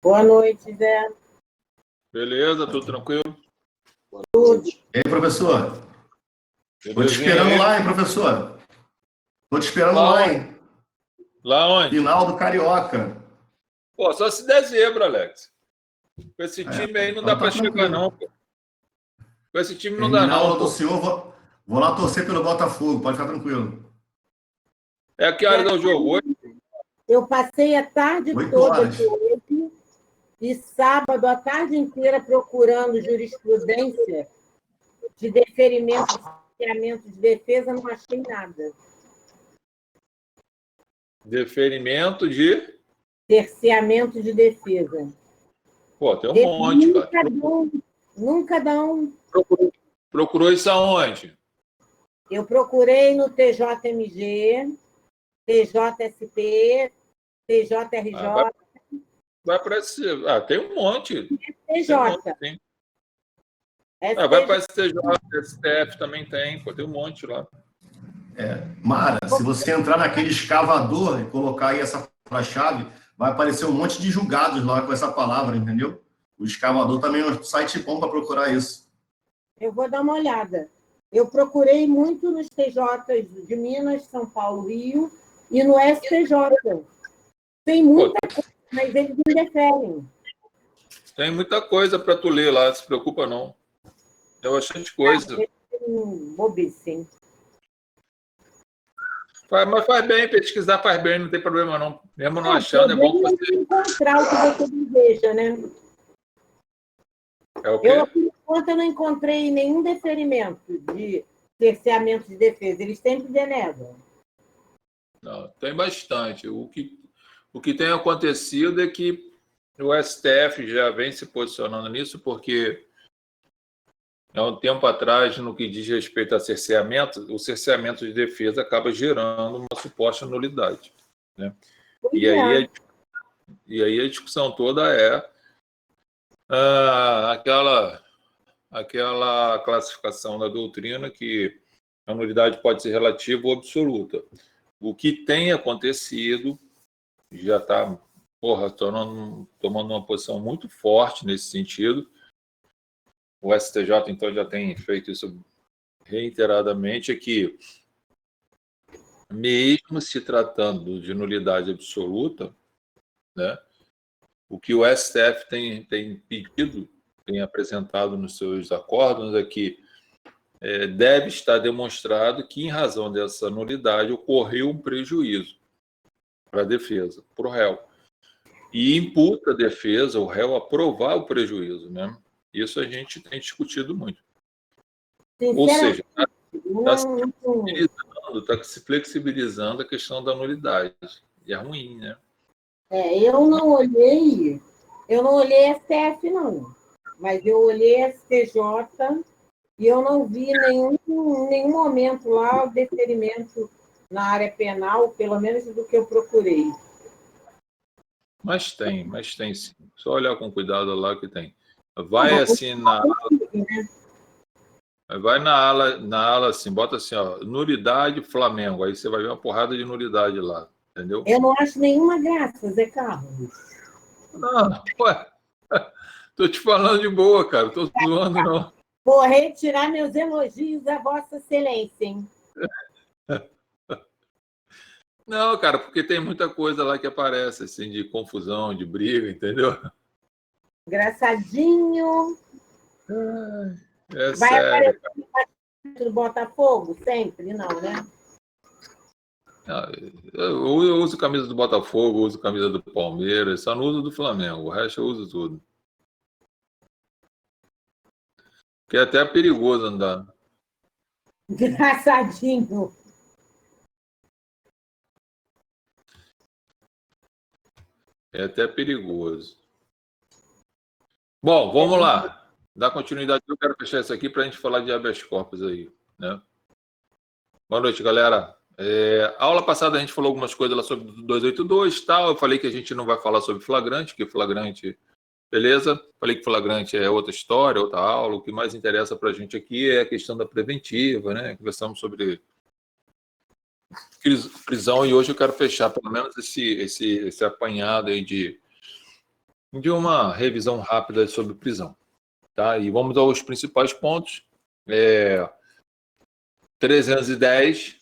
Boa noite, Zé. Beleza, tudo tranquilo? Tudo. E aí, professor? Estou te Belezinha esperando aí? lá, hein, professor? Estou te esperando Lá lá, onde? hein? Lá onde? Final do Carioca. Pô, só se der zebra, Alex. Com esse time aí não dá Então tá para chegar, não, tranquilo. pô. Com esse time não dá, Terminar a não, aula do pô. senhor, vou lá torcer pelo Botafogo, pode ficar tranquilo. É que hora é o jogo hoje? Eu passei a tarde 8 toda horas. aqui hoje e sábado a tarde inteira procurando jurisprudência de deferimento de cerceamento de defesa, não achei nada. Deferimento de... Cerceamento de defesa. Pô, tem um monte, cara. Nunca dão. Procurou isso aonde? Eu procurei no TJMG, TJSP, TJRJ, Vai aparecer. Ah, tem um monte. Tem um monte, TJ. tem. Vai para STJ. STJ, STF também tem, pô, tem um monte lá. Mara, se você entrar naquele escavador e colocar aí essa palavra-chave, vai aparecer um monte de julgados lá com essa palavra, entendeu? O escavador também é um site bom para procurar isso. Eu vou dar uma olhada. Eu procurei muito nos TJs de Minas, São Paulo, Rio e no STJ. Tem muita coisa, mas eles indeferem. Tem muita coisa para tu ler lá, se preocupa não. Tem bastante coisa. Bobice, hein? Mas faz bem, pesquisar faz bem, não tem problema não. Mesmo não achando, é bom que você... encontrar o que você deseja, né? É o quê? Eu, por enquanto, eu não encontrei nenhum deferimento de cerceamento de defesa. Eles sempre denegam. Não, tem bastante. O que tem acontecido é que o STF já vem se posicionando nisso, porque há um tempo atrás, no que diz respeito a cerceamento, o cerceamento de defesa acaba gerando uma suposta nulidade, né? E aí a discussão toda é aquela classificação da doutrina que a nulidade pode ser relativa ou absoluta. O que tem acontecido já está tomando uma posição muito forte nesse sentido. O STJ, então, já tem feito isso reiteradamente, é que, mesmo se tratando de nulidade absoluta, né, o que o STF tem pedido, tem apresentado nos seus acórdãos é que deve estar demonstrado que, em razão dessa nulidade, ocorreu um prejuízo para a defesa, para o réu. E imputa a defesa, o réu, a provar o prejuízo, né? Isso a gente tem discutido muito. Ou seja, está se flexibilizando a questão da nulidade. E é ruim, né? Eu não olhei STF, não. Mas eu olhei STJ e eu não vi nenhum momento lá o deferimento na área penal, pelo menos do que eu procurei. Mas tem sim. Só olhar com cuidado lá que tem. Vai assim vai na ala assim, bota assim, ó, nulidade Flamengo. Aí você vai ver uma porrada de nulidade lá, entendeu? Eu não acho nenhuma graça, Zé Carlos. Não, ué. Tô te falando de boa, cara. Tô zoando, não. Vou retirar meus elogios a Vossa Excelência, hein? Não, cara, porque tem muita coisa lá que aparece, assim, de confusão, de briga, entendeu? Engraçadinho. É Vai sério. aparecer do Botafogo? Sempre? Não, né? Eu uso camisa do Botafogo, uso camisa do Palmeiras, só não uso do Flamengo. O resto eu uso tudo. Porque é até perigoso andar. Engraçadinho. É até perigoso. Bom, vamos lá. Dá continuidade. Eu quero fechar isso aqui para a gente falar de habeas corpus aí, né? Boa noite, galera. Aula passada a gente falou algumas coisas lá sobre 282 e tal. Eu falei que a gente não vai falar sobre flagrante, que flagrante, beleza. Falei que flagrante é outra história, outra aula. O que mais interessa para a gente aqui é a questão da preventiva, né? Conversamos sobre prisão e hoje eu quero fechar pelo menos esse apanhado aí de uma revisão rápida sobre prisão. Tá? E vamos aos principais pontos. 310,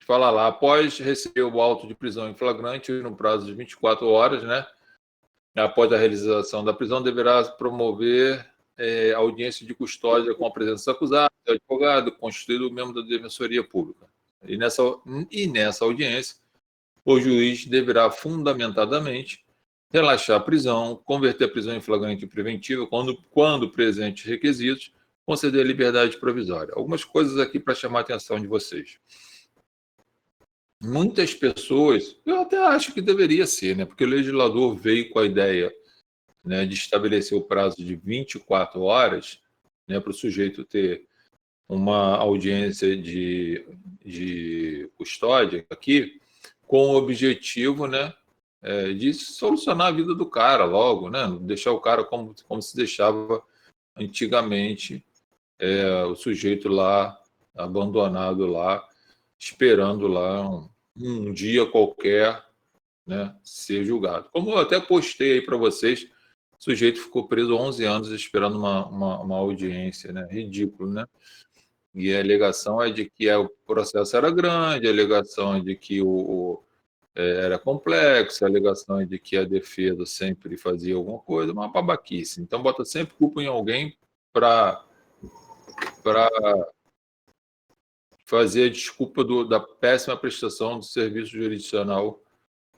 fala lá, após receber o auto de prisão em flagrante no prazo de 24 horas, né? Após a realização da prisão, deverá promover audiência de custódia com a presença do acusado, do advogado, constituído membro da Defensoria Pública. E nessa audiência, o juiz deverá fundamentadamente relaxar a prisão, converter a prisão em flagrante preventiva quando presentes requisitos, conceder liberdade provisória. Algumas coisas aqui para chamar a atenção de vocês. Muitas pessoas, eu até acho que deveria ser, né? Porque o legislador veio com a ideia, né, de estabelecer o prazo de 24 horas, né, para o sujeito ter uma audiência de custódia aqui, com o objetivo, né, de solucionar a vida do cara logo, né? Deixar o cara como se deixava antigamente, o sujeito lá, abandonado lá, esperando lá um dia qualquer, né, ser julgado. Como eu até postei aí para vocês, o sujeito ficou preso 11 anos esperando uma audiência, né? Ridículo, né? E a alegação é de que o processo era grande, a alegação é de que era complexo, a alegação é de que a defesa sempre fazia alguma coisa, uma babaquice. Então, bota sempre culpa em alguém para fazer a desculpa da péssima prestação do serviço jurisdicional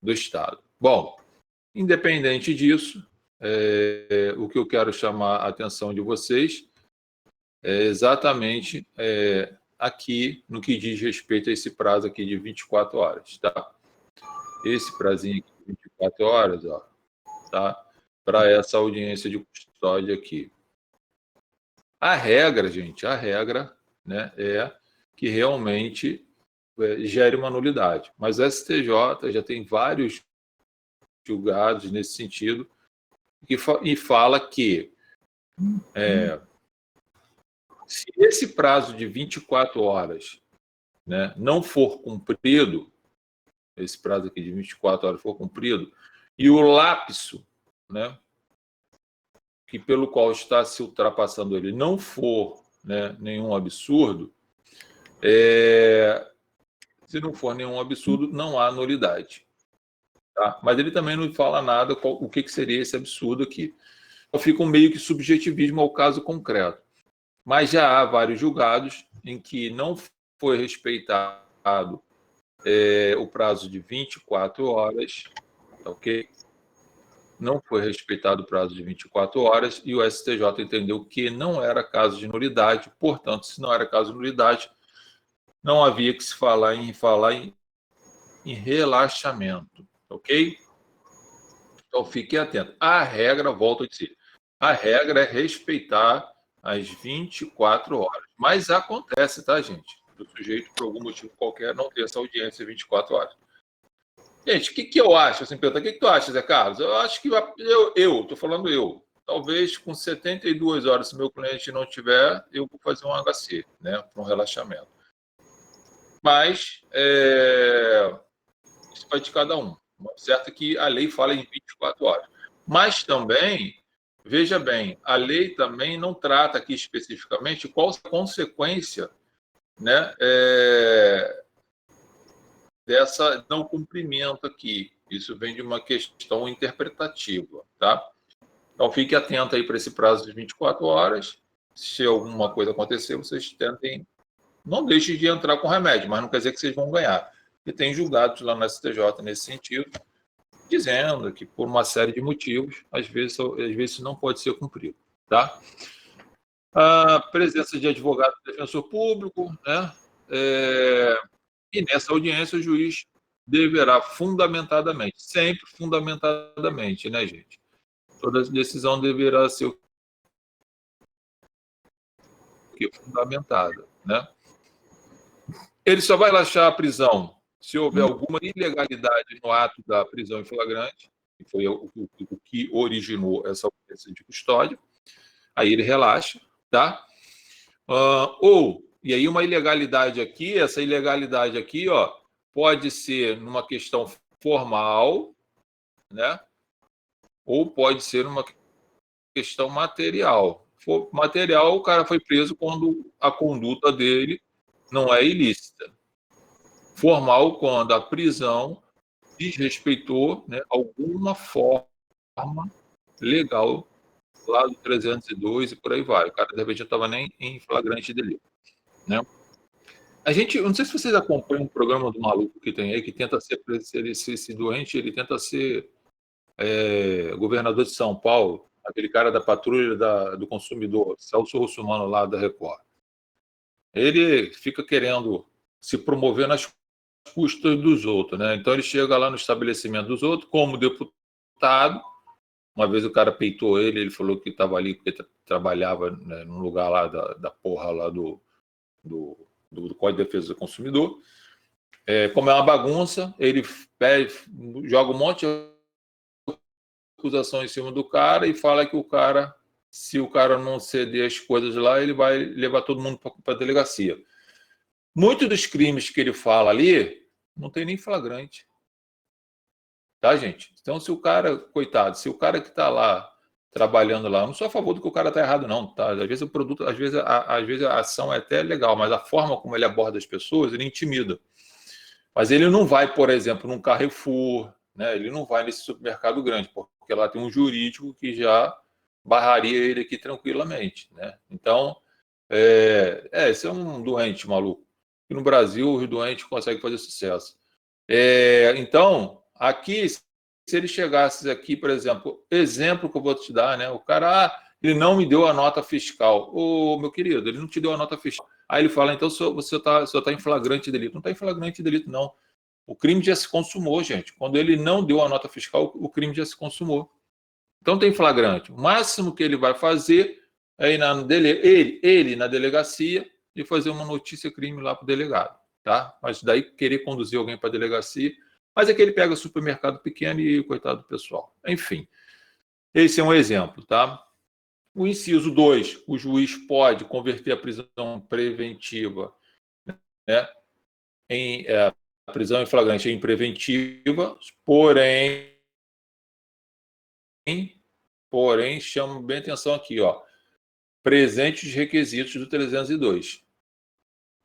do Estado. Bom, independente disso, o que eu quero chamar a atenção de vocês é exatamente aqui no que diz respeito a esse prazo aqui de 24 horas, tá? Esse prazinho aqui de 24 horas, ó, tá? Para essa audiência de custódia aqui. A regra, gente, né, é que realmente gere uma nulidade. Mas o STJ já tem vários julgados nesse sentido e fala que se esse prazo de 24 horas, né, não for cumprido, esse prazo aqui de 24 horas for cumprido, e o lapso, né, que pelo qual está se ultrapassando ele não for, né, nenhum absurdo, se não for nenhum absurdo, não há nulidade. Tá? Mas ele também não fala nada o que seria esse absurdo aqui. Então fica um meio que subjetivismo ao caso concreto. Mas já há vários julgados em que não foi respeitado o prazo de 24 horas, ok? Não foi respeitado o prazo de 24 horas e o STJ entendeu que não era caso de nulidade, portanto, se não era caso de nulidade, não havia que se falar em relaxamento, ok? Então, fique atento. A regra, volto a dizer, a regra é respeitar as 24 horas. Mas acontece, tá, gente? O sujeito, por algum motivo qualquer, não ter essa audiência 24 horas. Gente, o que eu acho? Assim, pergunta, o que tu acha, Zé Carlos? Eu acho que estou falando eu. Talvez com 72 horas, se meu cliente não tiver, eu vou fazer um HC, né, para um relaxamento. Mas isso vai de cada um. Certo que a lei fala em 24 horas. Mas também, veja bem, a lei também não trata aqui especificamente qual a consequência, né, dessa não cumprimento aqui. Isso vem de uma questão interpretativa, tá? Então, fique atento aí para esse prazo de 24 horas. Se alguma coisa acontecer, vocês tentem... Não deixem de entrar com remédio, mas não quer dizer que vocês vão ganhar. E tem julgados lá no STJ nesse sentido, dizendo que, por uma série de motivos, às vezes isso não pode ser cumprido, tá? A presença de advogado do defensor público, né? E nessa audiência o juiz deverá fundamentadamente, sempre fundamentadamente, né, gente? Toda decisão deverá ser fundamentada, né? Ele só vai relaxar a prisão se houver alguma ilegalidade no ato da prisão em flagrante, que foi o que originou essa audiência de custódia. Aí ele relaxa, tá? E aí uma ilegalidade aqui, essa ilegalidade aqui, ó, pode ser numa questão formal, né? ou pode ser uma questão material. For material, o cara foi preso quando a conduta dele não é ilícita. Formal, quando a prisão desrespeitou, né, alguma forma legal lá do 302 e por aí vai. O cara, de repente, não estava nem em flagrante delito, né? A gente, eu não sei se vocês acompanham um programa do maluco que tem aí, que tenta ser, esse doente, ele tenta ser governador de São Paulo, aquele cara da patrulha do consumidor, Celso Russomano lá da Record. Ele fica querendo se promover nas custas dos outros, né? Então ele chega lá no estabelecimento dos outros como deputado. Uma vez o cara peitou ele falou que estava ali porque trabalhava, né, num lugar lá da porra lá do Código de Defesa do Consumidor. Como é uma bagunça, ele joga um monte de acusação em cima do cara e fala que o cara, se o cara não ceder as coisas lá, ele vai levar todo mundo para a delegacia. Muitos dos crimes que ele fala ali não tem nem flagrante. Tá, gente? Então, se o cara, coitado, se o cara que está lá trabalhando lá, eu não sou a favor do que o cara está errado, não, tá? Às vezes o produto, às vezes a ação é até legal, mas a forma como ele aborda as pessoas, ele intimida. Mas ele não vai, por exemplo, num Carrefour, né? Ele não vai nesse supermercado grande, porque lá tem um jurídico que já barraria ele aqui tranquilamente, né? Então, esse é um doente maluco. E no Brasil, os doentes conseguem fazer sucesso. Então, aqui, se ele chegasse aqui, por exemplo, exemplo que eu vou te dar, né? O cara, ele não me deu a nota fiscal. Ô, meu querido, ele não te deu a nota fiscal. Aí ele fala, então você está em flagrante delito. Não está em flagrante delito, não. O crime já se consumou, gente. Quando ele não deu a nota fiscal, o crime já se consumou. Então tem flagrante. O máximo que ele vai fazer é ir ele na delegacia e fazer uma notícia-crime lá para o delegado. Tá? Mas daí querer conduzir alguém para a delegacia, mas é que ele pega supermercado pequeno e coitado do pessoal. Enfim, esse é um exemplo, tá? O inciso 2, o juiz pode converter a prisão preventiva, né, em a prisão em flagrante em preventiva, porém, chamo bem atenção aqui, ó, presente os requisitos do 302,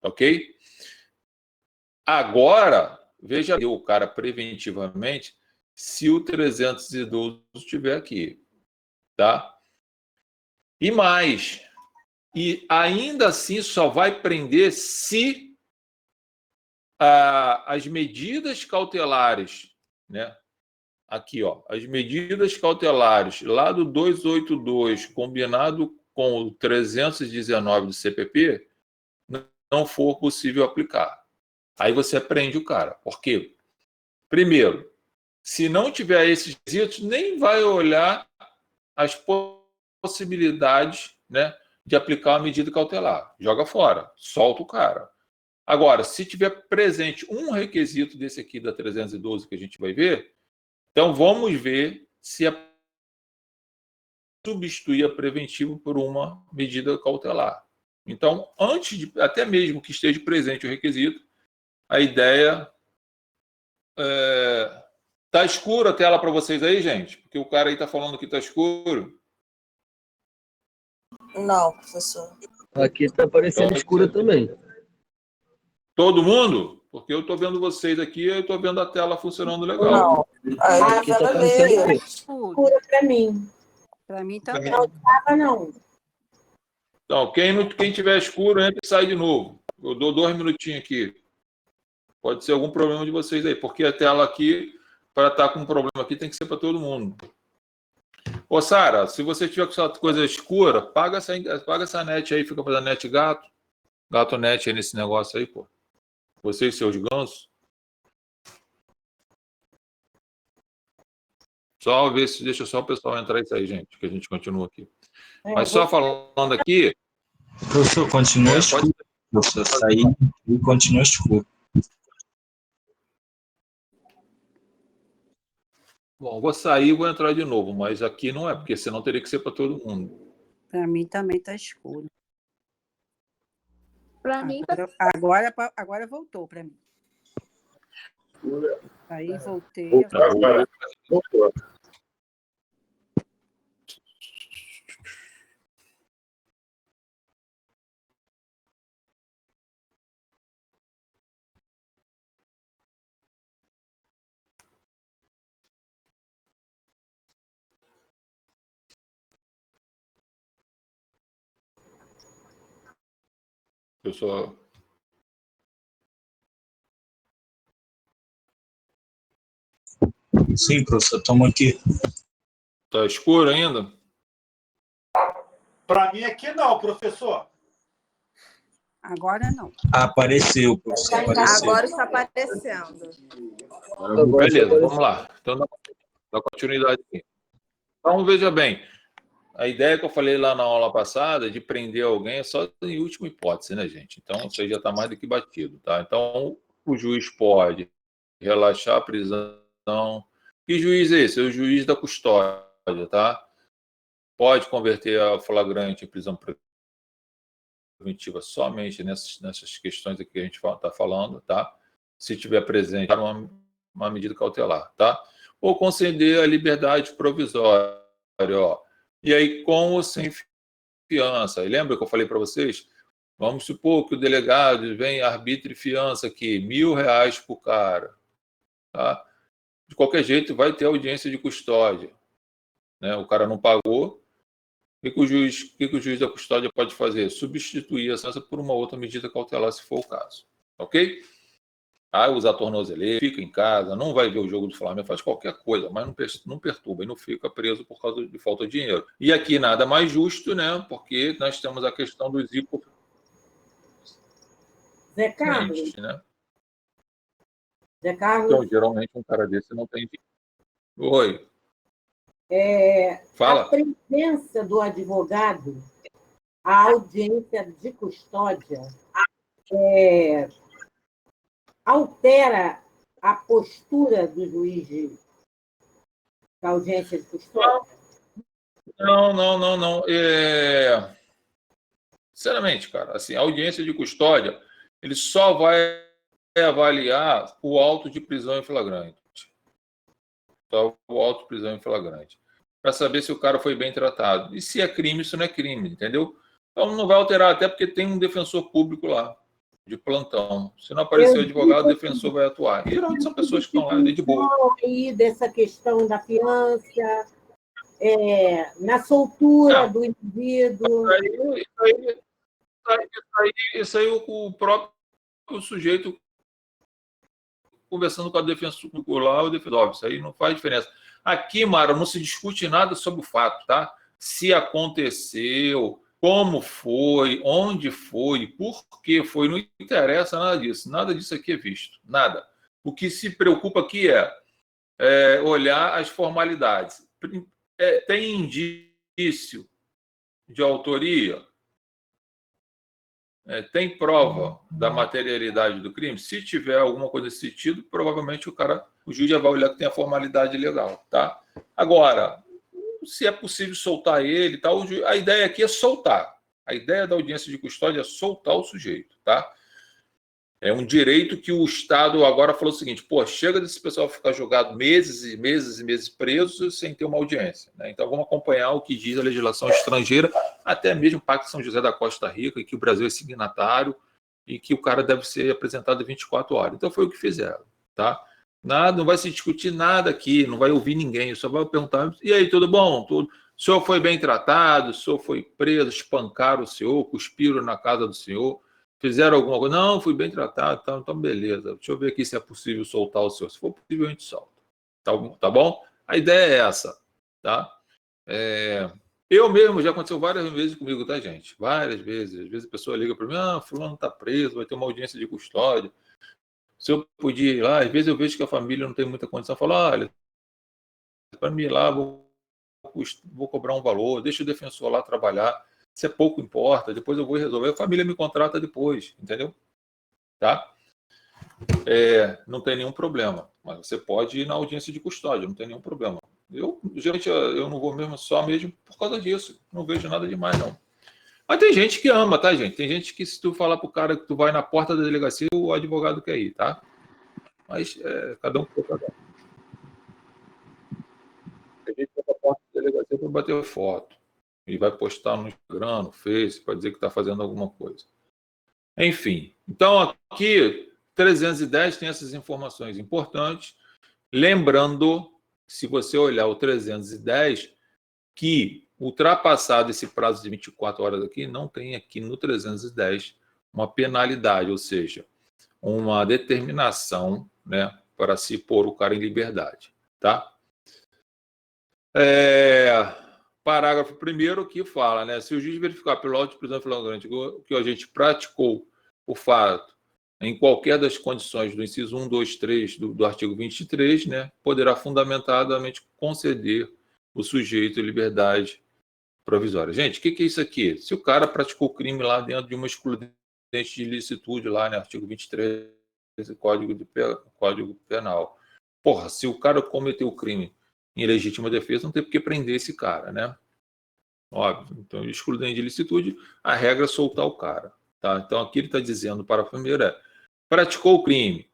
ok? Agora, veja o cara preventivamente se o 312 estiver aqui, tá? E mais, e ainda assim só vai prender se as medidas cautelares, né? Aqui, ó, as medidas cautelares lá do 282, combinado com o 319 do CPP, não for possível aplicar. Aí você prende o cara. Por quê? Primeiro, se não tiver esses requisitos, nem vai olhar as possibilidades, né, de aplicar uma medida cautelar. Joga fora, solta o cara. Agora, se tiver presente um requisito desse aqui da 312 que a gente vai ver, então vamos ver se é substituir a preventiva por uma medida cautelar. Então, antes de, até mesmo que esteja presente o requisito, a ideia tá escuro a tela para vocês aí, gente? Porque o cara aí tá falando que tá escuro. Não, professor. Aqui tá parecendo Então, escuro também. Todo mundo? Porque eu tô vendo vocês aqui, eu tô vendo a tela funcionando legal. Não. Aí Aqui tá tá parecendo meio. escuro. Escura para mim. Para mim também. Não estava, não. Então, quem tiver escuro, entra e sai de novo. Eu dou 2 minutinhos aqui. Pode ser algum problema de vocês aí, porque a tela aqui, para estar com um problema aqui, tem que ser para todo mundo. Ô, Sara, se você tiver com essa coisa escura, paga essa net aí, fica fazendo net gato. Gato net aí nesse negócio aí, pô. Você e seus gansos. Só ver se deixa só o pessoal entrar isso aí, gente, que a gente continua aqui. Mas só falando aqui. Professor, continua escuro. Professor, sair e continua escuro. Bom, vou sair e vou entrar de novo, mas aqui não é, porque senão teria que ser para todo mundo. Para mim também está escuro. Para mim tá... Agora voltou para mim. Aí voltei. Pessoal, Sim, professor, estamos aqui. tá escuro ainda? Para mim aqui não, professor. Agora não. Apareceu, professor, apareceu. Agora está aparecendo. Beleza, vamos lá. Então, dá continuidade aqui. Então, veja bem. A ideia que eu falei lá na aula passada de prender alguém é só em última hipótese, né, gente? Então, isso aí já está mais do que batido, tá? Então, o juiz pode relaxar a prisão. Que juiz é esse? É o juiz da custódia, tá? Pode converter a flagrante em prisão preventiva somente nessas questões aqui que a gente está falando, tá? Se tiver presente uma medida cautelar, tá? Ou conceder a liberdade provisória, ó. E aí, com ou sem fiança. E lembra que eu falei para vocês? Vamos supor que o delegado vem arbítrio e fiança aqui, R$ 1.000 por cara. Tá? De qualquer jeito, vai ter audiência de custódia. Né? O cara não pagou. O que o juiz da custódia pode fazer? Substituir a fiança por uma outra medida cautelar, se for o caso. Ok? Usar tornozeleira, fica em casa, não vai ver o jogo do Flamengo, faz qualquer coisa, mas não perturba e não fica preso por causa de falta de dinheiro. E aqui nada mais justo, né? Porque nós temos a questão dos hipo. Zé Carlos, Né? Zé Carlos, Então, geralmente, um cara desse não tem dinheiro. Oi. a Fala. presença do advogado, a audiência de custódia, altera a postura do juiz da audiência de custódia? Não. Sinceramente, cara, assim, a audiência de custódia, ele só vai avaliar o auto de prisão em flagrante. Só o auto de prisão em flagrante. Para saber se o cara foi bem tratado. E se é crime, isso não é crime, entendeu? Então não vai alterar, até porque tem um defensor público lá, de plantão. Se não aparecer o advogado, o defensor vai atuar. E geralmente são pessoas que estão lá de boa. Aí dessa questão da fiança, na soltura do indivíduo. Isso aí o próprio sujeito conversando com a defensora lá, o defensor, isso aí não faz diferença. Aqui, Mara, não se discute nada sobre o fato, tá? Se aconteceu, como foi, onde foi, por que foi, não interessa nada disso. Nada disso aqui é visto, nada. O que se preocupa aqui é olhar as formalidades. Tem indício de autoria? Tem prova da materialidade do crime? Se tiver alguma coisa nesse sentido, provavelmente o juiz já vai olhar que tem a formalidade legal, tá? Agora, se é possível soltar ele, tá? A ideia aqui é soltar. A ideia da audiência de custódia é soltar o sujeito, tá? É um direito que o Estado agora falou o seguinte: pô, chega desse pessoal ficar jogado meses e meses e meses presos sem ter uma audiência, né? Então vamos acompanhar o que diz a legislação estrangeira, até mesmo o Pacto de São José da Costa Rica, e que o Brasil é signatário e que o cara deve ser apresentado em 24 horas. Então foi o que fizeram, tá? Nada, não vai se discutir nada aqui, não vai ouvir ninguém, só vai perguntar: e aí, tudo bom? Tudo? O senhor foi bem tratado? O senhor foi preso? Espancaram o senhor? Cuspiram na casa do senhor? Fizeram alguma coisa? Não, fui bem tratado, então beleza. Deixa eu ver aqui se é possível soltar o senhor. Se for possível, a gente solta. Tá bom? A ideia é essa, tá? Eu mesmo, já aconteceu várias vezes comigo, tá, gente? Várias vezes. Às vezes a pessoa liga para mim: fulano está preso, vai ter uma audiência de custódia. Se eu podia ir lá, às vezes eu vejo que a família não tem muita condição, eu falo: olha, para mim ir lá, vou cobrar um valor, deixa o defensor lá trabalhar. Se é pouco importa, depois eu vou resolver. A família me contrata depois, entendeu? Tá? Não tem nenhum problema. Mas você pode ir na audiência de custódia, não tem nenhum problema. Geralmente, eu não vou mesmo por causa disso. Não vejo nada demais, não. Mas tem gente que ama, tá, gente? Tem gente que, se tu falar pro cara que tu vai na porta da delegacia, o advogado quer ir, tá? Mas cada um por cada um. Tem gente que vai na porta da delegacia para bater foto. E vai postar no Instagram, no Face, para dizer que está fazendo alguma coisa. Enfim, então aqui 310 tem essas informações importantes. Lembrando, se você olhar o 310, que ultrapassado esse prazo de 24 horas aqui, não tem aqui no 310 uma penalidade, ou seja, uma determinação, né, para se pôr o cara em liberdade, tá? Parágrafo 1º que fala, né, se o juiz verificar pelo auto de prisão flagrante que o agente praticou o fato em qualquer das condições do inciso 1, 2, 3 do artigo 23, né, poderá fundamentadamente conceder o sujeito liberdade provisória. Gente, o que é isso aqui? Se o cara praticou crime lá dentro de uma excludente de ilicitude, lá no artigo 23 do Código Penal. Porra, se o cara cometeu o crime em legítima defesa, não tem por que prender esse cara, né? Óbvio. Então, excludente de ilicitude, a regra é soltar o cara. Tá? Então, aqui ele está dizendo para a primeira, praticou o crime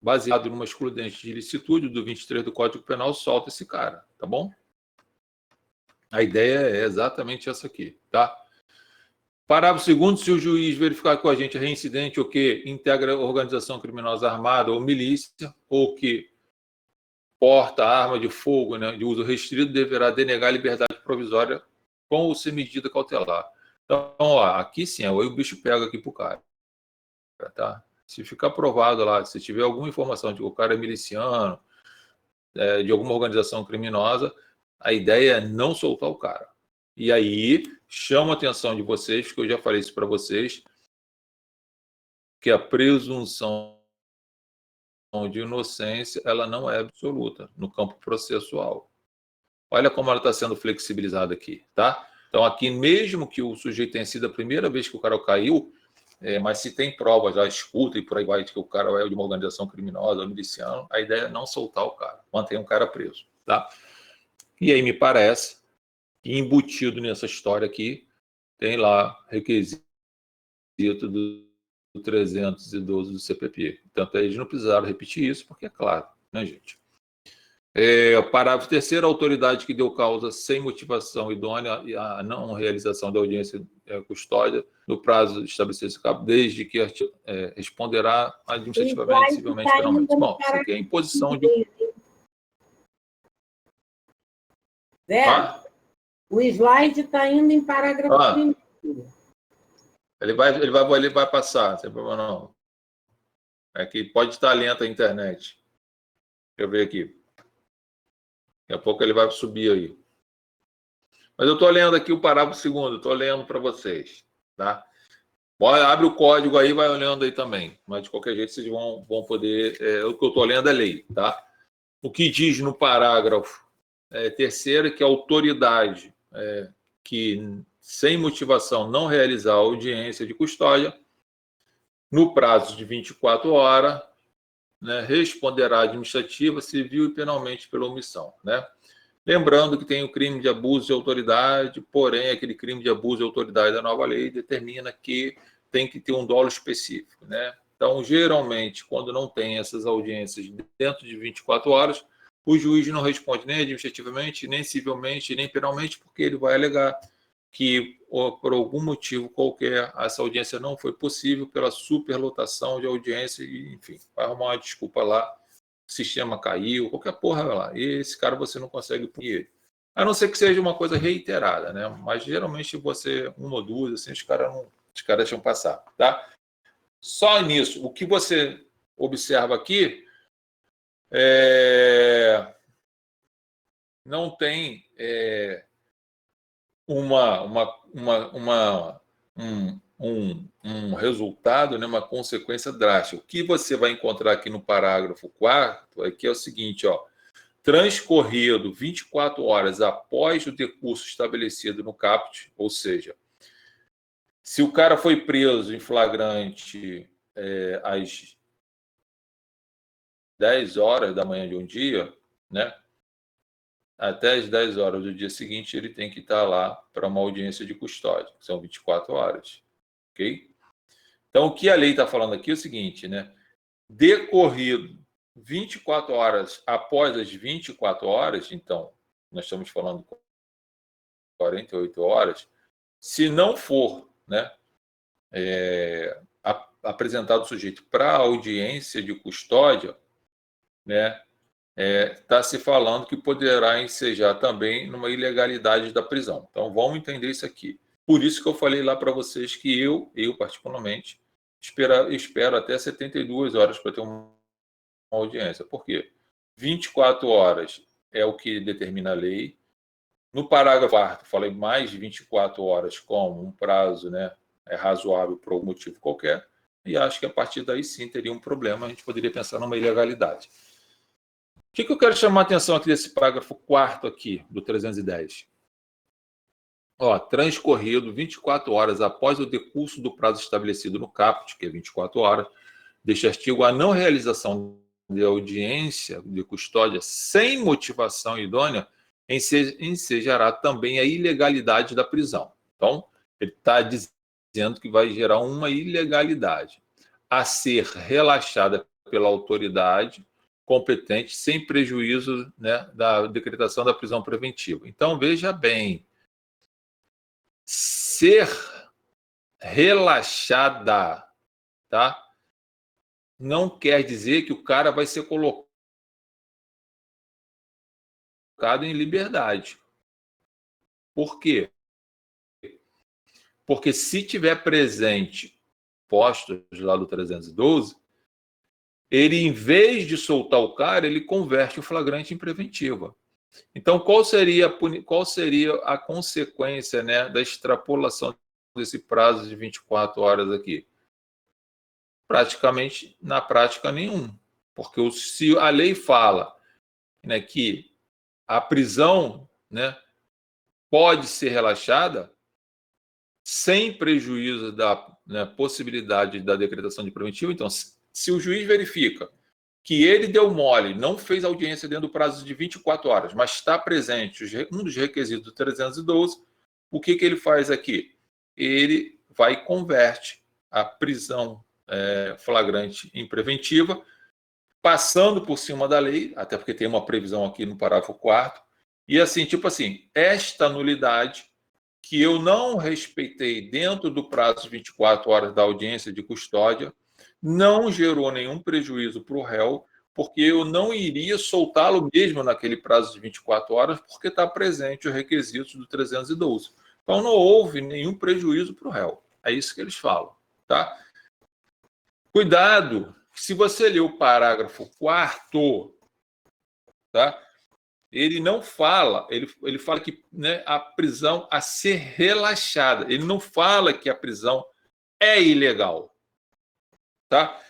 baseado numa excludente de ilicitude do 23 do Código Penal, solta esse cara, tá bom? A ideia é exatamente essa aqui, tá? Parágrafo 2º, se o juiz verificar que o agente é reincidente ou que integra organização criminosa armada ou milícia, ou que porta arma de fogo, né, de uso restrito, deverá denegar a liberdade provisória com ou sem medida cautelar. Então, ó, aqui sim, aí o bicho pega aqui pro cara, tá? Se ficar provado lá, se tiver alguma informação de que o cara é miliciano, de alguma organização criminosa, a ideia é não soltar o cara. E aí, chamo a atenção de vocês, que eu já falei isso para vocês, que a presunção de inocência, ela não é absoluta no campo processual. Olha como ela está sendo flexibilizada aqui, tá? Então, aqui, mesmo que o sujeito tenha sido a primeira vez que o cara caiu, mas se tem provas, já escuta e por aí vai, de que o cara é de uma organização criminosa, ou miliciano, a ideia é não soltar o cara, manter um cara preso, tá? E aí me parece que embutido nessa história aqui, tem lá requisito do 312 do CPP. Portanto, eles não precisaram repetir isso, porque é claro, né, gente? Parágrafo 3º, a autoridade que deu causa sem motivação idônea à não realização da audiência custódia no prazo estabelecido no cabo, desde que responderá administrativamente, civilmente, penalmente. Bom, isso aqui é imposição de... Zé, o slide está indo em parágrafo 1º. Ele vai passar, sem problema não. É que pode estar lenta a internet. Deixa eu ver aqui. Daqui a pouco ele vai subir aí. Mas eu estou lendo aqui o parágrafo 2º, estou lendo para vocês. Tá? Abre o código aí, vai olhando aí também. Mas, de qualquer jeito, vocês vão poder... o que eu estou lendo é lei. Tá? O que diz no parágrafo 3º é que a autoridade que, sem motivação, não realizar a audiência de custódia, no prazo de 24 horas, né, responderá administrativa, civil e penalmente pela omissão, né? Lembrando que tem o crime de abuso de autoridade, porém, aquele crime de abuso de autoridade da nova lei determina que tem que ter um dolo específico, né? Então, geralmente, quando não tem essas audiências dentro de 24 horas, o juiz não responde nem administrativamente, nem civilmente, nem penalmente, porque ele vai alegar que, por algum motivo qualquer, essa audiência não foi possível pela superlotação de audiência, e, enfim, vai arrumar uma desculpa lá, o sistema caiu, qualquer porra lá. E esse cara você não consegue punir ele. A não ser que seja uma coisa reiterada, né? Mas geralmente você, uma ou duas, assim, os caras deixam passar, tá? Só nisso, o que você observa aqui não tem um resultado, né, uma consequência drástica. O que você vai encontrar aqui no parágrafo 4º é que é o seguinte, ó, transcorrido 24 horas após o decurso estabelecido no caput, ou seja, se o cara foi preso em flagrante às 10 horas da manhã de um dia, né, até as 10 horas do dia seguinte, ele tem que estar lá para uma audiência de custódia, que são 24 horas. Ok? Então, o que a lei está falando aqui é o seguinte, né? Decorrido 24 horas após as 24 horas, então, nós estamos falando de 48 horas, se não for, né, apresentado o sujeito para audiência de custódia, né, está se falando que poderá ensejar também numa ilegalidade da prisão. Então, vamos entender isso aqui. Por isso que eu falei lá para vocês que eu particularmente, espero até 72 horas para ter uma audiência. Por quê? 24 horas é o que determina a lei. No parágrafo 4º, falei mais de 24 horas como um prazo, né, razoável por algum motivo qualquer, e acho que a partir daí sim teria um problema, a gente poderia pensar numa ilegalidade. O que eu quero chamar a atenção aqui desse parágrafo 4º aqui, do 310? Transcorrido 24 horas após o decurso do prazo estabelecido no caput, que é 24 horas, deste artigo, a não realização de audiência de custódia sem motivação idônea ensejará também a ilegalidade da prisão. Então, ele está dizendo que vai gerar uma ilegalidade a ser relaxada pela autoridade competente sem prejuízo, né, da decretação da prisão preventiva. Então, veja bem, ser relaxada, tá? Não quer dizer que o cara vai ser colocado em liberdade. Por quê? Porque se tiver presente postos lá do 312, ele, em vez de soltar o cara, ele converte o flagrante em preventiva. Então, qual seria a consequência, né, da extrapolação desse prazo de 24 horas aqui? Praticamente, na prática, nenhum. Porque se a lei fala, né, que a prisão, né, pode ser relaxada sem prejuízo da, né, possibilidade da decretação de preventiva, então, se o juiz verifica que ele deu mole, não fez audiência dentro do prazo de 24 horas, mas está presente um dos requisitos do 312, o que ele faz aqui? Ele vai e converte a prisão flagrante em preventiva, passando por cima da lei, até porque tem uma previsão aqui no parágrafo 4º, e assim, tipo assim, esta nulidade que eu não respeitei dentro do prazo de 24 horas da audiência de custódia, não gerou nenhum prejuízo para o réu, porque eu não iria soltá-lo mesmo naquele prazo de 24 horas, porque está presente os requisitos do 312. Então, não houve nenhum prejuízo para o réu. É isso que eles falam, tá? Cuidado, se você ler o parágrafo 4º, tá? Ele não fala, ele fala que, né, a prisão a ser relaxada. Ele não fala que a prisão é ilegal. Tá?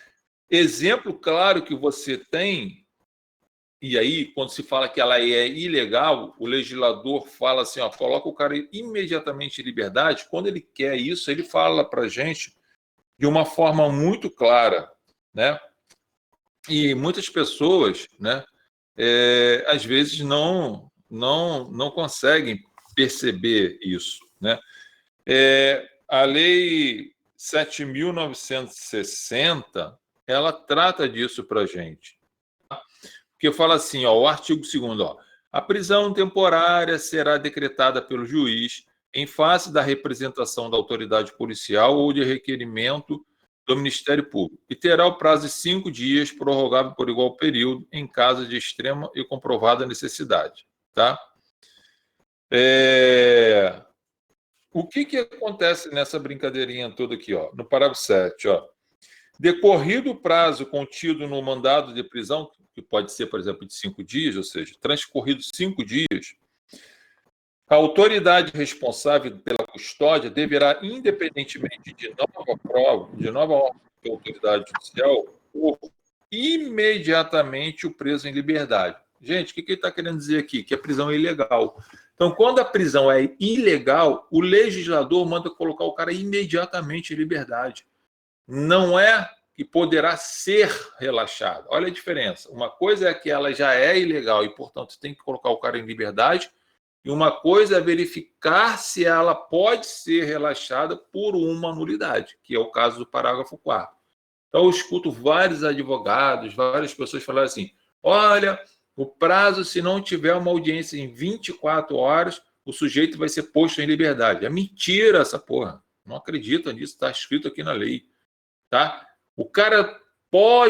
Exemplo claro que você tem, e aí, quando se fala que ela é ilegal, o legislador fala assim, coloca o cara imediatamente em liberdade. Quando ele quer isso, ele fala para a gente de uma forma muito clara, né? E muitas pessoas, né, às vezes não conseguem perceber isso, né? A lei 7.960, ela trata disso para a gente. Porque fala assim, o artigo 2º, a prisão temporária será decretada pelo juiz em face da representação da autoridade policial ou de requerimento do Ministério Público e terá o prazo de 5 dias, prorrogável por igual período, em caso de extrema e comprovada necessidade. Tá? O que acontece nessa brincadeirinha toda aqui? No parágrafo 7, decorrido o prazo contido no mandado de prisão, que pode ser, por exemplo, de 5 dias, ou seja, transcorridos 5 dias, a autoridade responsável pela custódia deverá, independentemente de nova prova, de nova ordem da autoridade judicial, pôr imediatamente o preso em liberdade. Gente, o que ele está querendo dizer aqui? Que a prisão é ilegal. Então, quando a prisão é ilegal, o legislador manda colocar o cara imediatamente em liberdade. Não é que poderá ser relaxado. Olha a diferença. Uma coisa é que ela já é ilegal e, portanto, tem que colocar o cara em liberdade, e uma coisa é verificar se ela pode ser relaxada por uma nulidade, que é o caso do parágrafo 4º. Então, eu escuto vários advogados, várias pessoas falarem assim, olha, o prazo, se não tiver uma audiência em 24 horas, o sujeito vai ser posto em liberdade. É mentira essa porra. Não acredita nisso, está escrito aqui na lei. Tá? O cara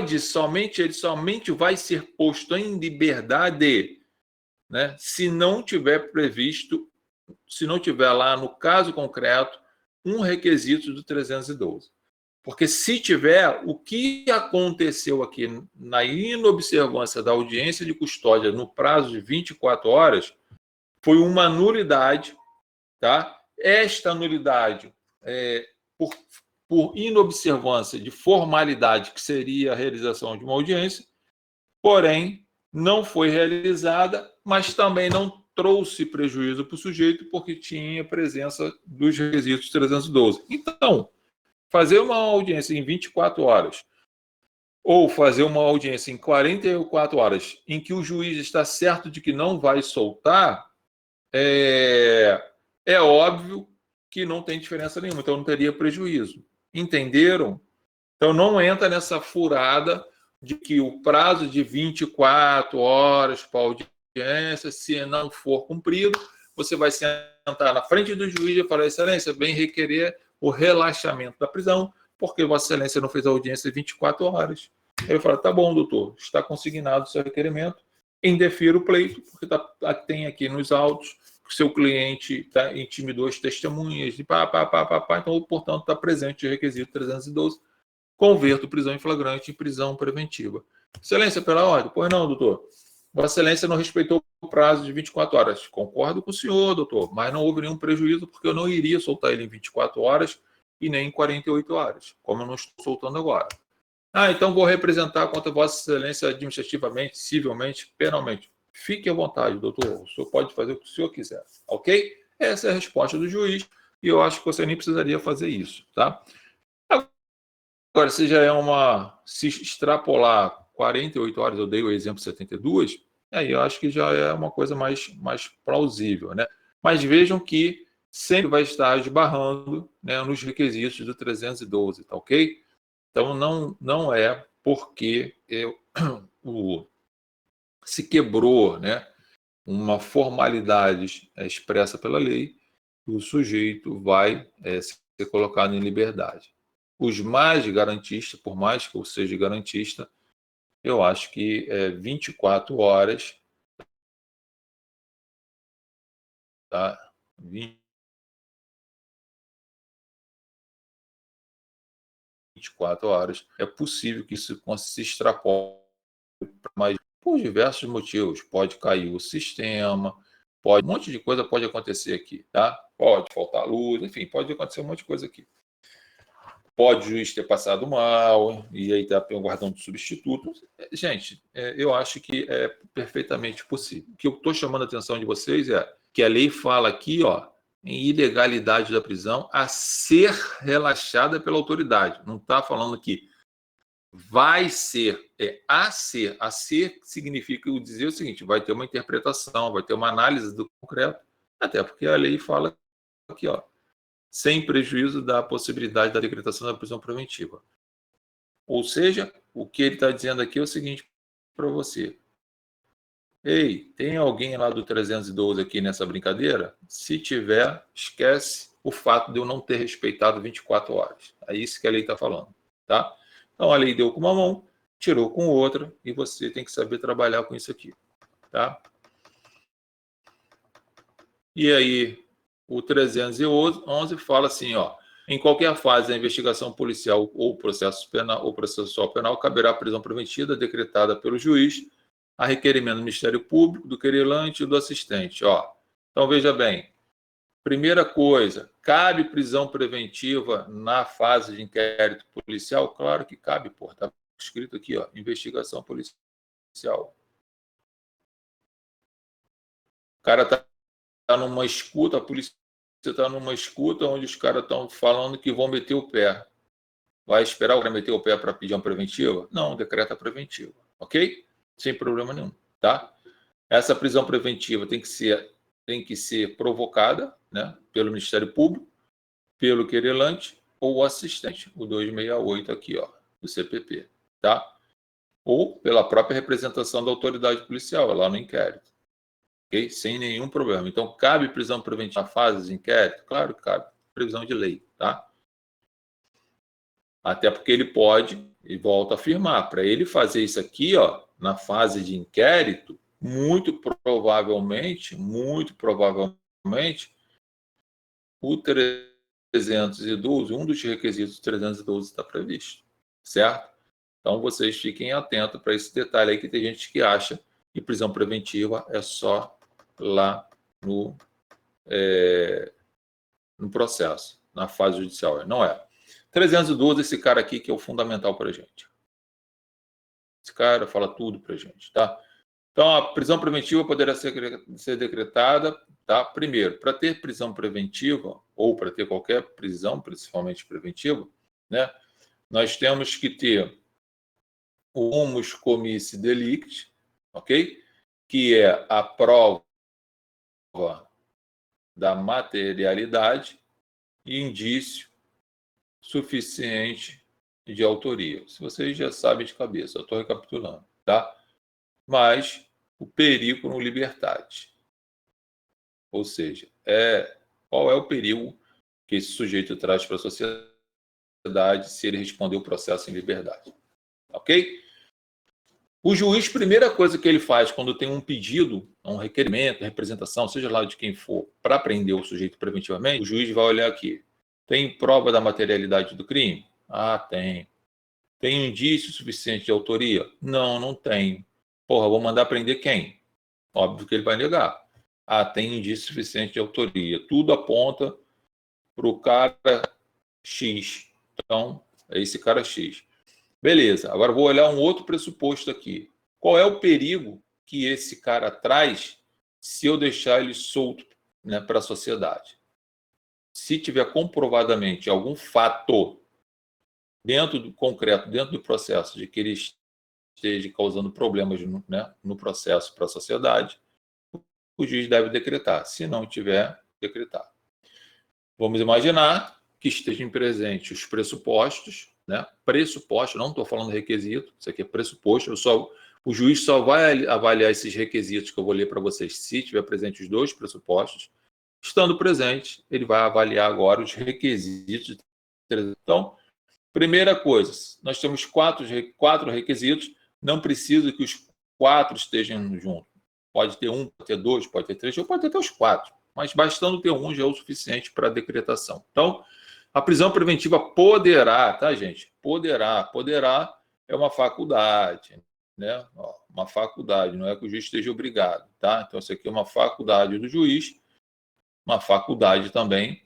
ele somente vai ser posto em liberdade, né, se não tiver previsto se não tiver lá no caso concreto um requisito do 312. Porque se tiver, o que aconteceu aqui na inobservância da audiência de custódia no prazo de 24 horas foi uma nulidade, tá? Esta nulidade, por inobservância de formalidade, que seria a realização de uma audiência, porém, não foi realizada, mas também não trouxe prejuízo para o sujeito, porque tinha presença dos requisitos 312. Então, fazer uma audiência em 24 horas ou fazer uma audiência em 44 horas em que o juiz está certo de que não vai soltar, é óbvio que não tem diferença nenhuma, então não teria prejuízo. Entenderam? Então não entra nessa furada de que o prazo de 24 horas para audiência, se não for cumprido, você vai sentar na frente do juiz e falar: Excelência, vem requerer o relaxamento da prisão, porque Vossa Excelência não fez a audiência em 24 horas. Aí eu falo: tá bom, doutor, está consignado o seu requerimento, indefiro o pleito, porque tem aqui nos autos que o seu cliente intimidou as testemunhas, então, portanto, está presente o requisito 312, converto prisão em flagrante em prisão preventiva. Excelência, pela ordem. Pois não, doutor. Vossa Excelência não respeitou o prazo de 24 horas. Concordo com o senhor, doutor, mas não houve nenhum prejuízo, porque eu não iria soltar ele em 24 horas e nem em 48 horas, como eu não estou soltando agora. Então vou representar contra Vossa Excelência administrativamente, civilmente, penalmente. Fique à vontade, doutor. O senhor pode fazer o que o senhor quiser, ok? Essa é a resposta do juiz e eu acho que você nem precisaria fazer isso, tá? Agora, se já é se extrapolar 48 horas, eu dei o exemplo 72, aí eu acho que já é uma coisa mais plausível, né? Mas vejam que sempre vai estar esbarrando, né, nos requisitos do 312, tá ok? Então, não é porque se quebrou, né, uma formalidade expressa pela lei, o sujeito vai ser colocado em liberdade. Os mais garantistas, por mais que eu seja garantista, eu acho que 24 horas, tá? 24 horas, é possível que isso se extrapole, mas por diversos motivos. Pode cair o sistema, um monte de coisa pode acontecer aqui, tá? Pode faltar luz, enfim, pode acontecer um monte de coisa aqui. Pode o juiz ter passado mal e aí está aguardando substituto. Gente, eu acho que é perfeitamente possível. O que eu estou chamando a atenção de vocês é que a lei fala aqui, em ilegalidade da prisão a ser relaxada pela autoridade. Não está falando que vai ser, a ser. A ser significa dizer o seguinte: vai ter uma interpretação, vai ter uma análise do concreto, até porque a lei fala aqui, sem prejuízo da possibilidade da decretação da prisão preventiva. Ou seja, o que ele está dizendo aqui é o seguinte para você: ei, tem alguém lá do 312 aqui nessa brincadeira? Se tiver, esquece o fato de eu não ter respeitado 24 horas. É isso que a lei está falando, tá? Então, a lei deu com uma mão, tirou com outra, e você tem que saber trabalhar com isso aqui, tá? E aí, o 311 fala assim, em qualquer fase da investigação policial ou processo penal ou processual penal, caberá a prisão preventiva decretada pelo juiz a requerimento do Ministério Público, do querelante e do assistente. Então, veja bem, primeira coisa, cabe prisão preventiva na fase de inquérito policial? Claro que cabe, está escrito aqui, investigação policial. O cara está numa escuta, a polícia está numa escuta onde os caras estão falando que vão meter o pé. Vai esperar o cara meter o pé para pedir uma preventiva? Não, decreta preventiva, ok? Sem problema nenhum, tá? Essa prisão preventiva tem que ser provocada, né, pelo Ministério Público, pelo querelante ou assistente, o 268 aqui, do CPP, tá? Ou pela própria representação da autoridade policial, lá no inquérito. Okay? Sem nenhum problema. Então, cabe prisão preventiva na fase de inquérito? Claro que cabe. Previsão de lei, tá? Até porque ele pode, e volta a afirmar, para ele fazer isso aqui, na fase de inquérito, muito provavelmente, o 312, um dos requisitos do 312 está previsto, certo? Então, vocês fiquem atentos para esse detalhe aí, que tem gente que acha que prisão preventiva é só lá no processo, na fase judicial. Não é. 312, esse cara aqui que é o fundamental para a gente. Esse cara fala tudo para a gente, tá? Então, a prisão preventiva poderá ser decretada, tá? Primeiro, para ter prisão preventiva, ou para ter qualquer prisão, principalmente preventiva, né? Nós temos que ter o humus comissi delicti, ok? Que é a prova da materialidade e indício suficiente de autoria. Se vocês já sabem de cabeça, eu estou recapitulando, tá? Mas o periculum libertate. Ou seja, qual é o perigo que esse sujeito traz para a sociedade se ele responder o processo em liberdade. Ok? O juiz, primeira coisa que ele faz quando tem um pedido, um requerimento, representação, seja lá de quem for, para prender o sujeito preventivamente, o juiz vai olhar aqui. Tem prova da materialidade do crime? Ah, tem. Tem indício suficiente de autoria? Não, não tem. Porra, vou mandar prender quem? Óbvio que ele vai negar. Ah, tem indício suficiente de autoria. Tudo aponta para o cara X. Então, é esse cara X. Beleza, agora vou olhar um outro pressuposto aqui. Qual é o perigo que esse cara traz se eu deixar ele solto, né, para a sociedade? Se tiver comprovadamente algum fato dentro do concreto, dentro do processo, de que ele esteja causando problemas, né, no processo para a sociedade, o juiz deve decretar. Se não tiver, decretar. Vamos imaginar que estejam presentes os pressupostos, né? Pressuposto, não estou falando requisito, isso aqui é pressuposto. O juiz só vai avaliar esses requisitos que eu vou ler para vocês se tiver presente os dois pressupostos. Estando presente, ele vai avaliar agora os requisitos. Então, primeira coisa, nós temos quatro requisitos, não precisa que os 4 estejam juntos. Pode ter 1, pode ter 2, pode ter 3, ou pode ter até os 4, mas bastando ter 1 já é o suficiente para a decretação. Então, a prisão preventiva poderá, tá, gente? Poderá é uma faculdade, né? Uma faculdade, não é que o juiz esteja obrigado, tá? Então, isso aqui é uma faculdade do juiz, uma faculdade também,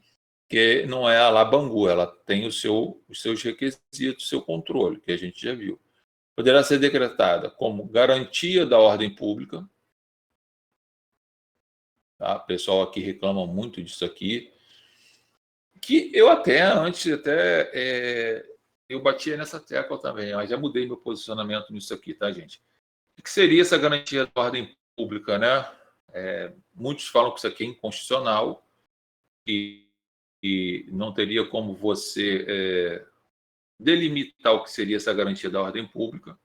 que não é a la Bangu, ela tem os seus requisitos, seu controle, que a gente já viu. Poderá ser decretada como garantia da ordem pública. Tá? O pessoal aqui reclama muito disso aqui. Que eu eu batia nessa tecla também, mas já mudei meu posicionamento nisso aqui, tá, gente? O que seria essa garantia da ordem pública, né? Muitos falam que isso aqui é inconstitucional e não teria como você delimitar o que seria essa garantia da ordem pública,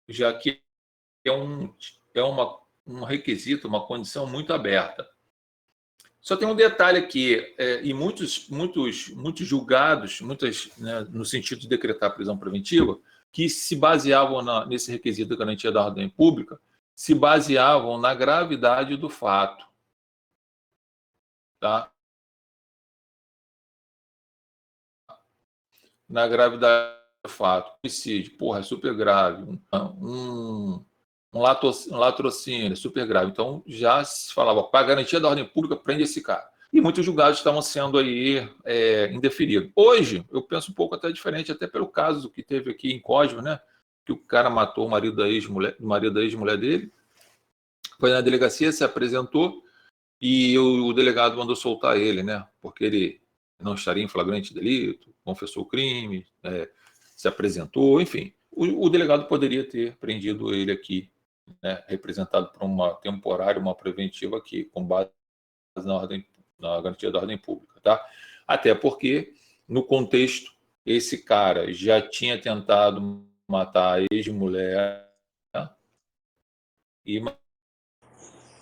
já que é um requisito, uma condição muito aberta. Só tem um detalhe aqui, e muitos julgados, né, no sentido de decretar prisão preventiva, que se baseavam nesse requisito da garantia da ordem pública, se baseavam na gravidade do fato. Tá? Na gravidade do fato. Homicídio, porra, é super grave. Um latrocínio, é super grave. Então, já se falava, para garantia da ordem pública, prende esse cara. E muitos julgados estavam sendo aí indeferidos. Hoje, eu penso um pouco até diferente, até pelo caso que teve aqui em Cosmo, né? Que o cara matou o marido da ex-mulher dele. Foi na delegacia, se apresentou, e o delegado mandou soltar ele, né? Porque ele não estaria em flagrante delito, confessou o crime, se apresentou, enfim. O delegado poderia ter prendido ele aqui, né? Representado por uma temporária, uma preventiva aqui, com base na garantia da ordem pública, tá? Até porque, no contexto, esse cara já tinha tentado matar a ex-mulher, né? E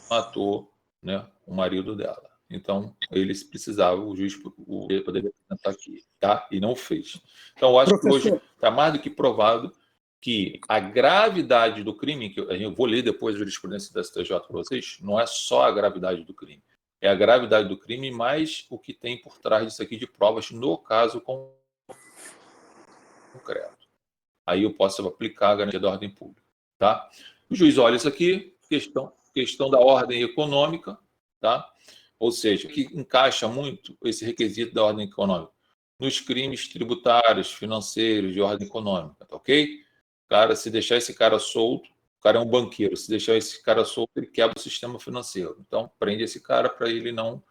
matou, né, o marido dela. Então, eles precisavam, o juiz poderia apresentar aqui, tá? E não fez. Então, eu acho que hoje está mais do que provado que a gravidade do crime, que eu vou ler depois a jurisprudência da STJ para vocês, não é só a gravidade do crime, É a gravidade do crime mais o que tem por trás disso aqui de provas no caso concreto. Aí eu posso aplicar a garantia da ordem pública, tá? O juiz olha isso aqui, questão da ordem econômica, tá? Ou seja, que encaixa muito esse requisito da ordem econômica nos crimes tributários, financeiros, de ordem econômica, tá ok? Cara, se deixar esse cara solto, o cara é um banqueiro, se deixar esse cara solto, ele quebra o sistema financeiro. Então, prende esse cara para ele não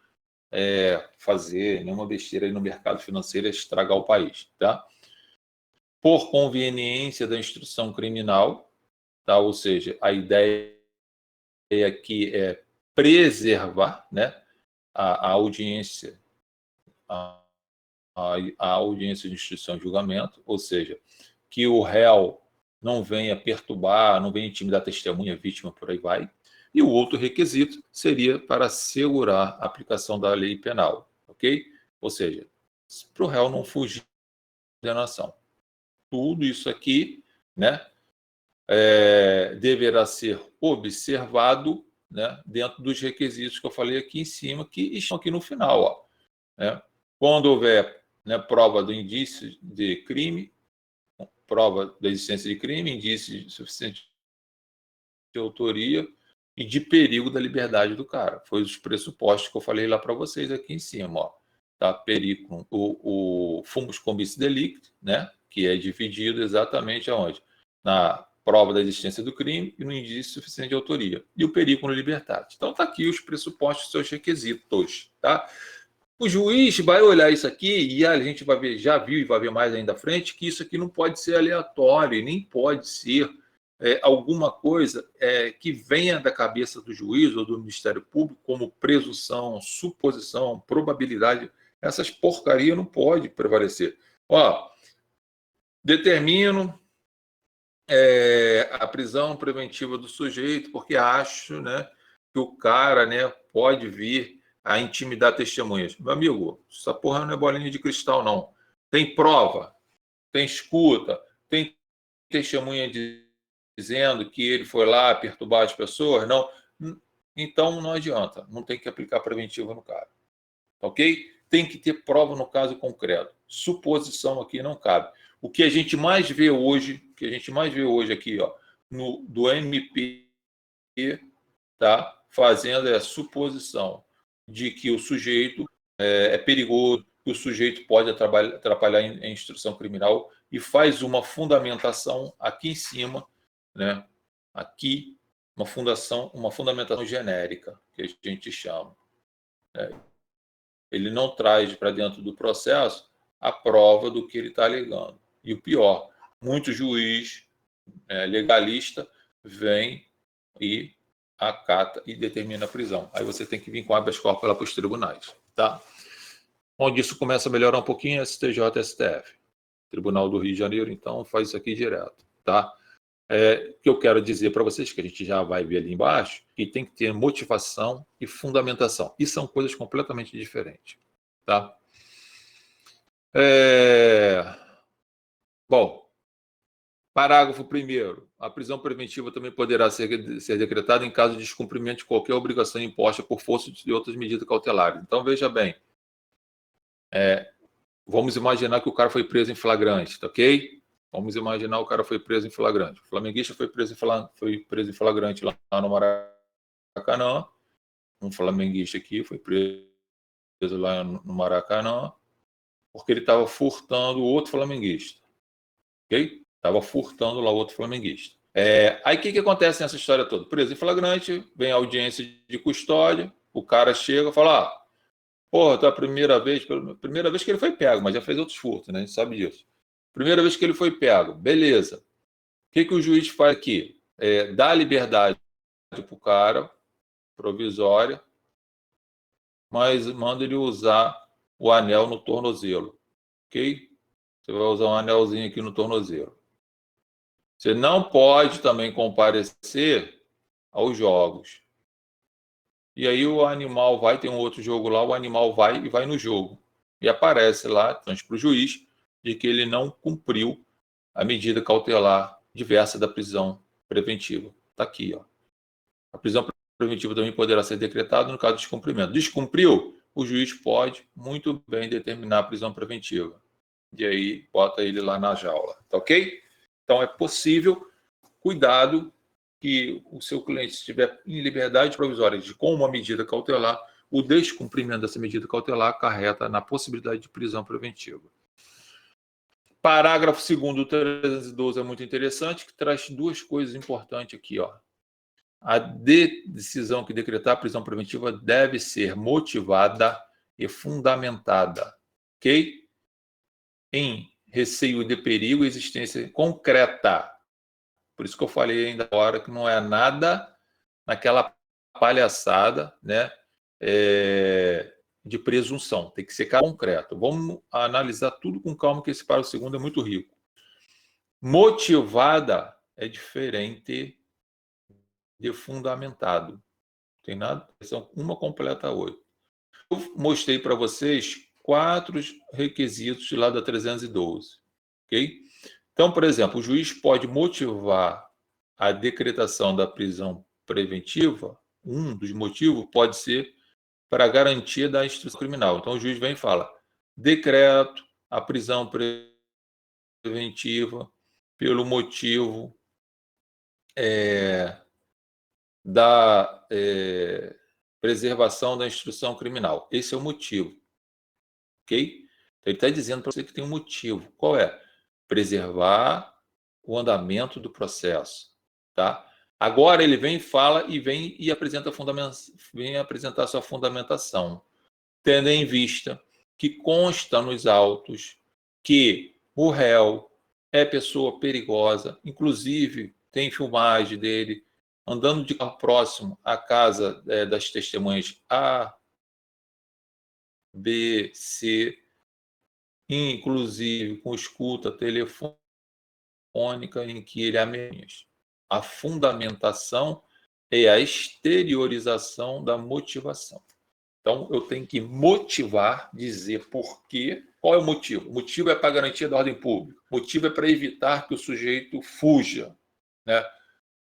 fazer nenhuma besteira aí no mercado financeiro e estragar o país, tá? Por conveniência da instrução criminal, tá? Ou seja, a ideia aqui é preservar, né, a audiência, a audiência de instrução e julgamento, ou seja, que o réu não venha perturbar, não venha intimidar testemunha, vítima, por aí vai. E o outro requisito seria para assegurar a aplicação da lei penal, ok? Ou seja, para o réu não fugir da nação. Tudo isso aqui, né, deverá ser observado, né, dentro dos requisitos que eu falei aqui em cima, que estão aqui no final, ó, né? Quando houver, né, prova do indício de crime, prova da existência de crime, indício suficiente de autoria e de perigo da liberdade do cara. Foi os pressupostos que eu falei lá para vocês aqui em cima, ó. Tá? Periculum, o fumus combis delicti, né, que é dividido exatamente aonde? Na prova da existência do crime e no indício suficiente de autoria. E o periculum libertate. Então tá aqui os pressupostos, seus requisitos, tá? O juiz vai olhar isso aqui e a gente vai ver, já viu e vai ver mais ainda à frente, que isso aqui não pode ser aleatório, nem pode ser alguma coisa que venha da cabeça do juiz ou do Ministério Público como presunção, suposição, probabilidade. Essas porcarias não podem prevalecer. Ó, determino a prisão preventiva do sujeito porque acho, né, que o cara, né, pode vir a intimidar testemunhas. Meu amigo, essa porra não é bolinha de cristal, não. Tem prova, tem escuta, tem testemunha dizendo que ele foi lá perturbar as pessoas, não. Então não adianta, não tem que aplicar preventiva no cara. Ok? Tem que ter prova no caso concreto. Suposição aqui não cabe. O que a gente mais vê hoje, aqui, ó, do MP, tá, fazendo a suposição de que o sujeito é perigoso, que o sujeito pode atrapalhar em instrução criminal e faz uma fundamentação aqui em cima, né? Aqui, uma fundamentação genérica, que a gente chama. Ele não traz para dentro do processo a prova do que ele está alegando. E o pior, muito juiz legalista vem e acata e determina a prisão. Aí você tem que vir com habeas corpus lá para os tribunais, tá? Onde isso começa a melhorar um pouquinho é STJ e STF. Tribunal do Rio de Janeiro, então, faz isso aqui direto, tá? O que eu quero dizer para vocês, que a gente já vai ver ali embaixo, que tem que ter motivação e fundamentação. E são coisas completamente diferentes, tá? Bom, parágrafo 1º. A prisão preventiva também poderá ser decretada em caso de descumprimento de qualquer obrigação imposta por força de outras medidas cautelares. Então, veja bem. Vamos imaginar que o cara foi preso em flagrante, tá ok? Vamos imaginar que o cara foi preso em flagrante. O flamenguista foi preso em flagrante lá no Maracanã. Um flamenguista aqui foi preso lá no Maracanã porque ele estava furtando o outro flamenguista. Ok? Estava furtando lá outro flamenguista. Aí o que acontece nessa história toda? Preso em flagrante, vem a audiência de custódia, o cara chega e fala: porra, tá a primeira vez que ele foi pego, mas já fez outros furtos, né? A gente sabe disso. Primeira vez que ele foi pego, beleza. O que o juiz faz aqui? Dá liberdade para o cara, provisória, mas manda ele usar o anel no tornozelo, ok? Você vai usar um anelzinho aqui no tornozelo. Você não pode também comparecer aos jogos. E aí o animal vai, tem um outro jogo lá, o animal vai e vai no jogo. E aparece lá, trans para o juiz, de que ele não cumpriu a medida cautelar diversa da prisão preventiva. Está aqui, ó. A prisão preventiva também poderá ser decretado no caso de descumprimento. Descumpriu, o juiz pode muito bem determinar a prisão preventiva. E aí, bota ele lá na jaula, tá ok? Então, é possível, cuidado, que o seu cliente estiver em liberdade provisória com uma medida cautelar, o descumprimento dessa medida cautelar acarreta na possibilidade de prisão preventiva. Parágrafo 2º do 312 é muito interessante, que traz duas coisas importantes aqui, ó. A decisão que decretar a prisão preventiva deve ser motivada e fundamentada, ok? Em receio de perigo e existência concreta. Por isso que eu falei ainda agora que não é nada naquela palhaçada, né, de presunção. Tem que ser concreto. Vamos analisar tudo com calma, que esse parágrafo 2º é muito rico. Motivada é diferente de fundamentado. Não tem nada? São uma completa a outra. Eu mostrei para vocês 4 requisitos lá da 312. Ok? Então, por exemplo, o juiz pode motivar a decretação da prisão preventiva. Um dos motivos pode ser para a garantia da instrução criminal. Então, o juiz vem e fala: decreto a prisão preventiva pelo motivo da preservação da instrução criminal. Esse é o motivo. Ok? Então, ele está dizendo para você que tem um motivo. Qual é? Preservar o andamento do processo. Tá? Agora ele vem e fala e apresenta vem apresentar sua fundamentação, tendo em vista que consta nos autos que o réu é pessoa perigosa, inclusive tem filmagem dele andando de carro próximo à casa das testemunhas A, B, C, inclusive com escuta telefônica em que ele ameaça. A fundamentação é a exteriorização da motivação. Então, eu tenho que motivar, dizer por quê. Qual é o motivo? O motivo é para garantia da ordem pública. O motivo é para evitar que o sujeito fuja, né?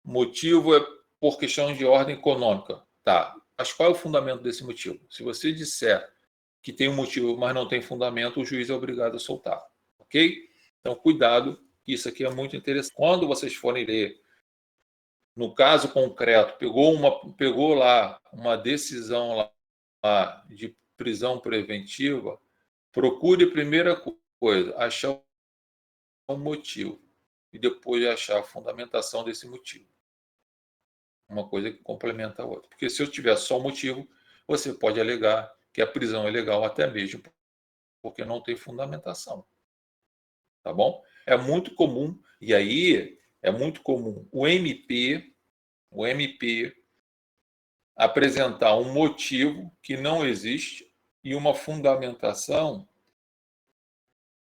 O motivo é por questão de ordem econômica. Tá. Mas qual é o fundamento desse motivo? Se você disser que tem um motivo, mas não tem fundamento, o juiz é obrigado a soltar. Ok? Então, cuidado, que isso aqui é muito interessante. Quando vocês forem ler, no caso concreto, pegou lá uma decisão lá de prisão preventiva, procure, primeira coisa, achar o motivo e depois achar a fundamentação desse motivo. Uma coisa que complementa a outra. Porque se eu tiver só o motivo, você pode alegar que a prisão é legal até mesmo porque não tem fundamentação. Tá bom? É muito comum, e aí é muito comum o MP apresentar um motivo que não existe e uma fundamentação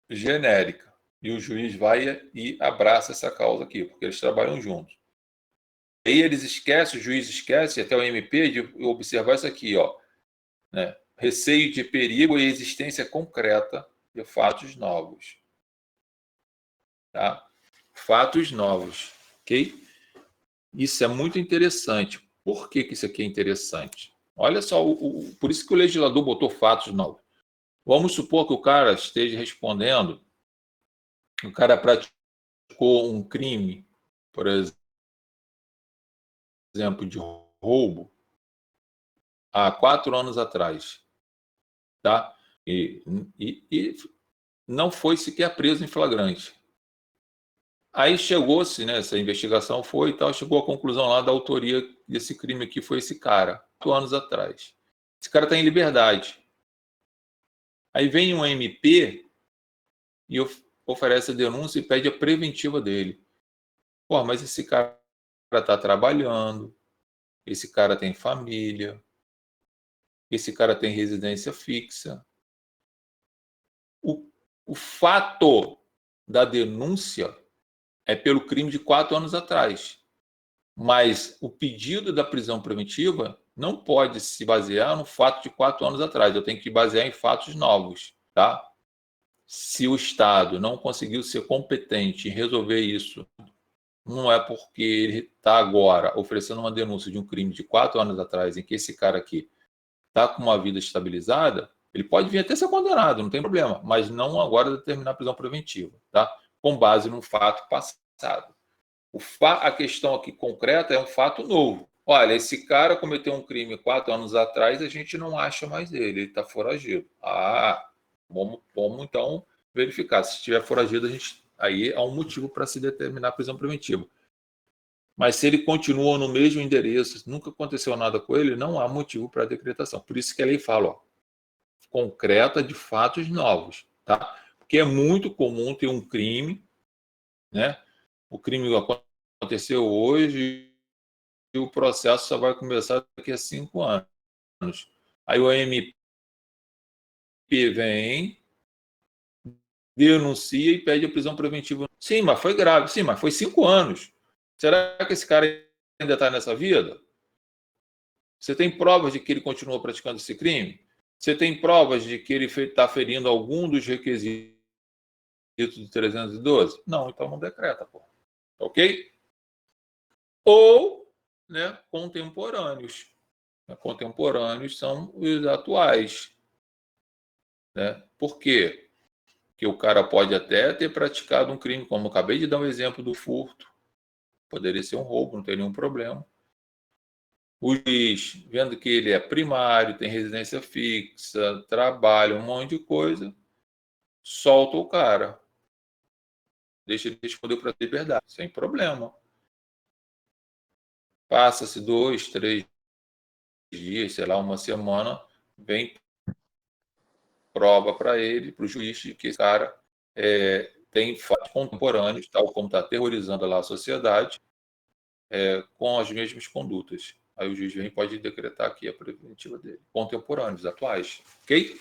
genérica. E o juiz vai e abraça essa causa aqui, porque eles trabalham juntos. Aí eles esquecem, o juiz esquece, até o MP, de observar isso aqui, ó, né? Receio de perigo e existência concreta de fatos novos. Tá? Fatos novos, ok? Isso é muito interessante. Por que isso aqui é interessante? Olha só, por isso que o legislador botou fatos novos. Vamos supor que o cara esteja respondendo, o cara praticou um crime, por exemplo, de roubo, há 4 anos atrás, tá? E não foi sequer preso em flagrante. Aí chegou-se, né, essa investigação foi e tal, chegou à conclusão lá da autoria desse crime aqui foi esse cara, 4 anos atrás. Esse cara está em liberdade. Aí vem um MP e oferece a denúncia e pede a preventiva dele. Pô, mas esse cara está trabalhando, esse cara tem família, esse cara tem residência fixa. O fato da denúncia é pelo crime de 4 anos atrás. Mas o pedido da prisão preventiva não pode se basear no fato de 4 anos atrás. Eu tenho que basear em fatos novos, tá? Se o Estado não conseguiu ser competente em resolver isso não é porque ele está agora oferecendo uma denúncia de um crime de 4 anos atrás, em que esse cara aqui está com uma vida estabilizada, ele pode vir até ser condenado, não tem problema, mas não agora determinar a prisão preventiva, tá? Com base num fato passado. A questão aqui concreta é um fato novo. Olha, esse cara cometeu um crime 4 anos atrás, a gente não acha mais ele está foragido. Vamos então verificar. Se estiver foragido, aí há um motivo para se determinar a prisão preventiva. Mas se ele continua no mesmo endereço, nunca aconteceu nada com ele, não há motivo para a decretação. Por isso que a lei fala, concreta de fatos novos, tá? Porque é muito comum ter um crime, né? O crime aconteceu hoje e o processo só vai começar daqui a 5 anos. Aí o MP vem, denuncia e pede a prisão preventiva. Sim, mas foi grave. Sim, mas foi 5 anos. Será que esse cara ainda está nessa vida? Você tem provas de que ele continua praticando esse crime? Você tem provas de que ele está ferindo algum dos requisitos do 312? Não, então não decreta, pô. Ok? Ou, né, contemporâneos. Contemporâneos são os atuais. Né? Por quê? Porque o cara pode até ter praticado um crime, como eu acabei de dar um exemplo do furto. Poderia ser um roubo, não tem nenhum problema. O juiz, vendo que ele é primário, tem residência fixa, trabalha, um monte de coisa, solta o cara. Deixa ele responder para a liberdade, sem problema. Passa-se 2, 3 dias, sei lá, uma semana, vem prova para ele, para o juiz, de que esse cara tem fatos contemporâneos, tal como está aterrorizando lá a sociedade, com as mesmas condutas. Aí o juiz vem e pode decretar aqui a preventiva dele. Contemporâneos, atuais. Ok?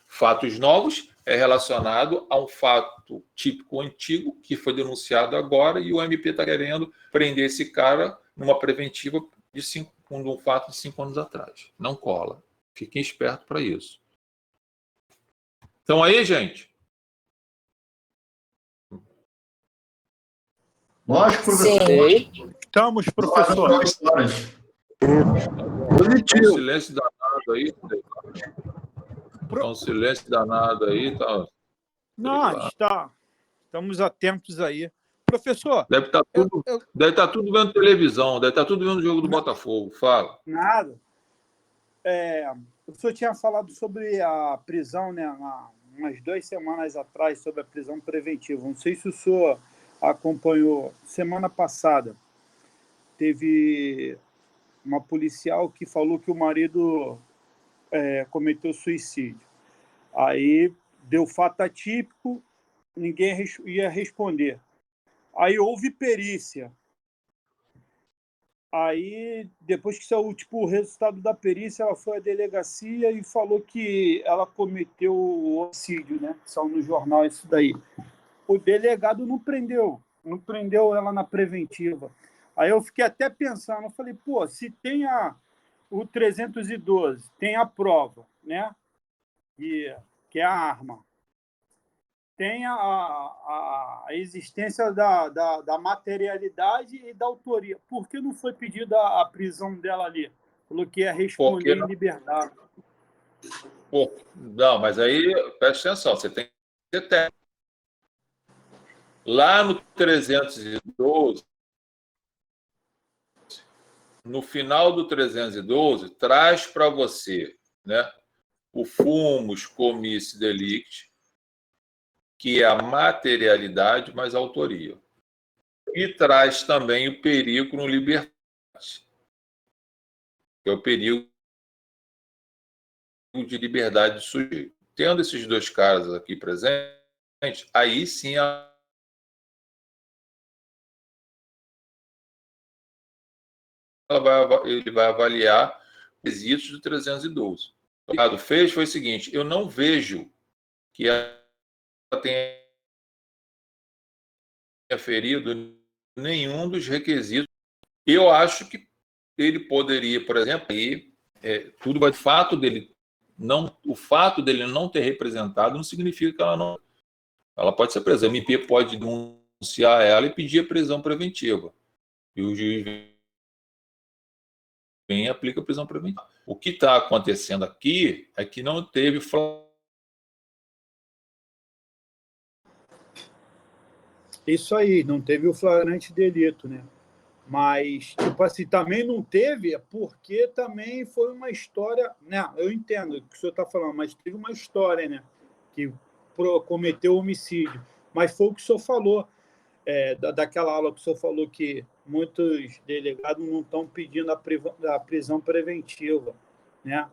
Fatos novos é relacionado a um fato típico antigo que foi denunciado agora e o MP está querendo prender esse cara numa preventiva de um fato de 5 anos atrás. Não cola. Fiquem espertos para isso. Então aí, gente? Lógico, professor. Sim. Estamos, professor. Um silêncio danado aí. Um silêncio danado aí. Tá. Não, estamos atentos aí. Professor. Deve estar tudo vendo televisão, deve estar tudo vendo o jogo do Botafogo. Fala. Nada. O senhor tinha falado sobre a prisão, né, umas 2 semanas atrás, sobre a prisão preventiva. Não sei se o senhor acompanhou. Semana passada, teve uma policial que falou que o marido cometeu suicídio. Aí deu fato atípico, ninguém ia responder. Aí houve perícia. Aí, depois que saiu o resultado da perícia, ela foi à delegacia e falou que ela cometeu o homicídio, né? Saiu no jornal isso daí. O delegado não prendeu ela na preventiva. Aí eu fiquei até pensando, eu falei, pô, se tem o 312, tem a prova, né? Que é a arma. Tem a existência da materialidade e da autoria. Por que não foi pedida a prisão dela ali? Falou que ia responder em liberdade. Não, mas aí, presta atenção, você tem que ter. Lá no 312, no final do 312, traz para você, né, o fumus commissi delicti, que é a materialidade mais a autoria. E traz também o perigo libertate, que é o perigo de liberdade do sujeito. Tendo esses 2 caras aqui presentes, aí sim ele vai avaliar os quesitos do 312. O que o Ricardo fez foi o seguinte: eu não vejo que ela tenha ferido nenhum dos requisitos. Eu acho que ele poderia, por exemplo, tudo vai do fato dele o fato dele não ter representado não significa que ela pode ser presa. A MP pode denunciar ela e pedir a prisão preventiva. E o juiz vem e aplica a prisão preventiva. O que está acontecendo aqui é que não teve Isso aí, não teve o flagrante delito, né? Mas, tipo assim, também não teve, porque também foi uma história, né? Eu entendo o que o senhor está falando, mas teve uma história, né? Que cometeu homicídio. Mas foi o que o senhor falou, daquela aula que o senhor falou que muitos delegados não estão pedindo a prisão preventiva, né?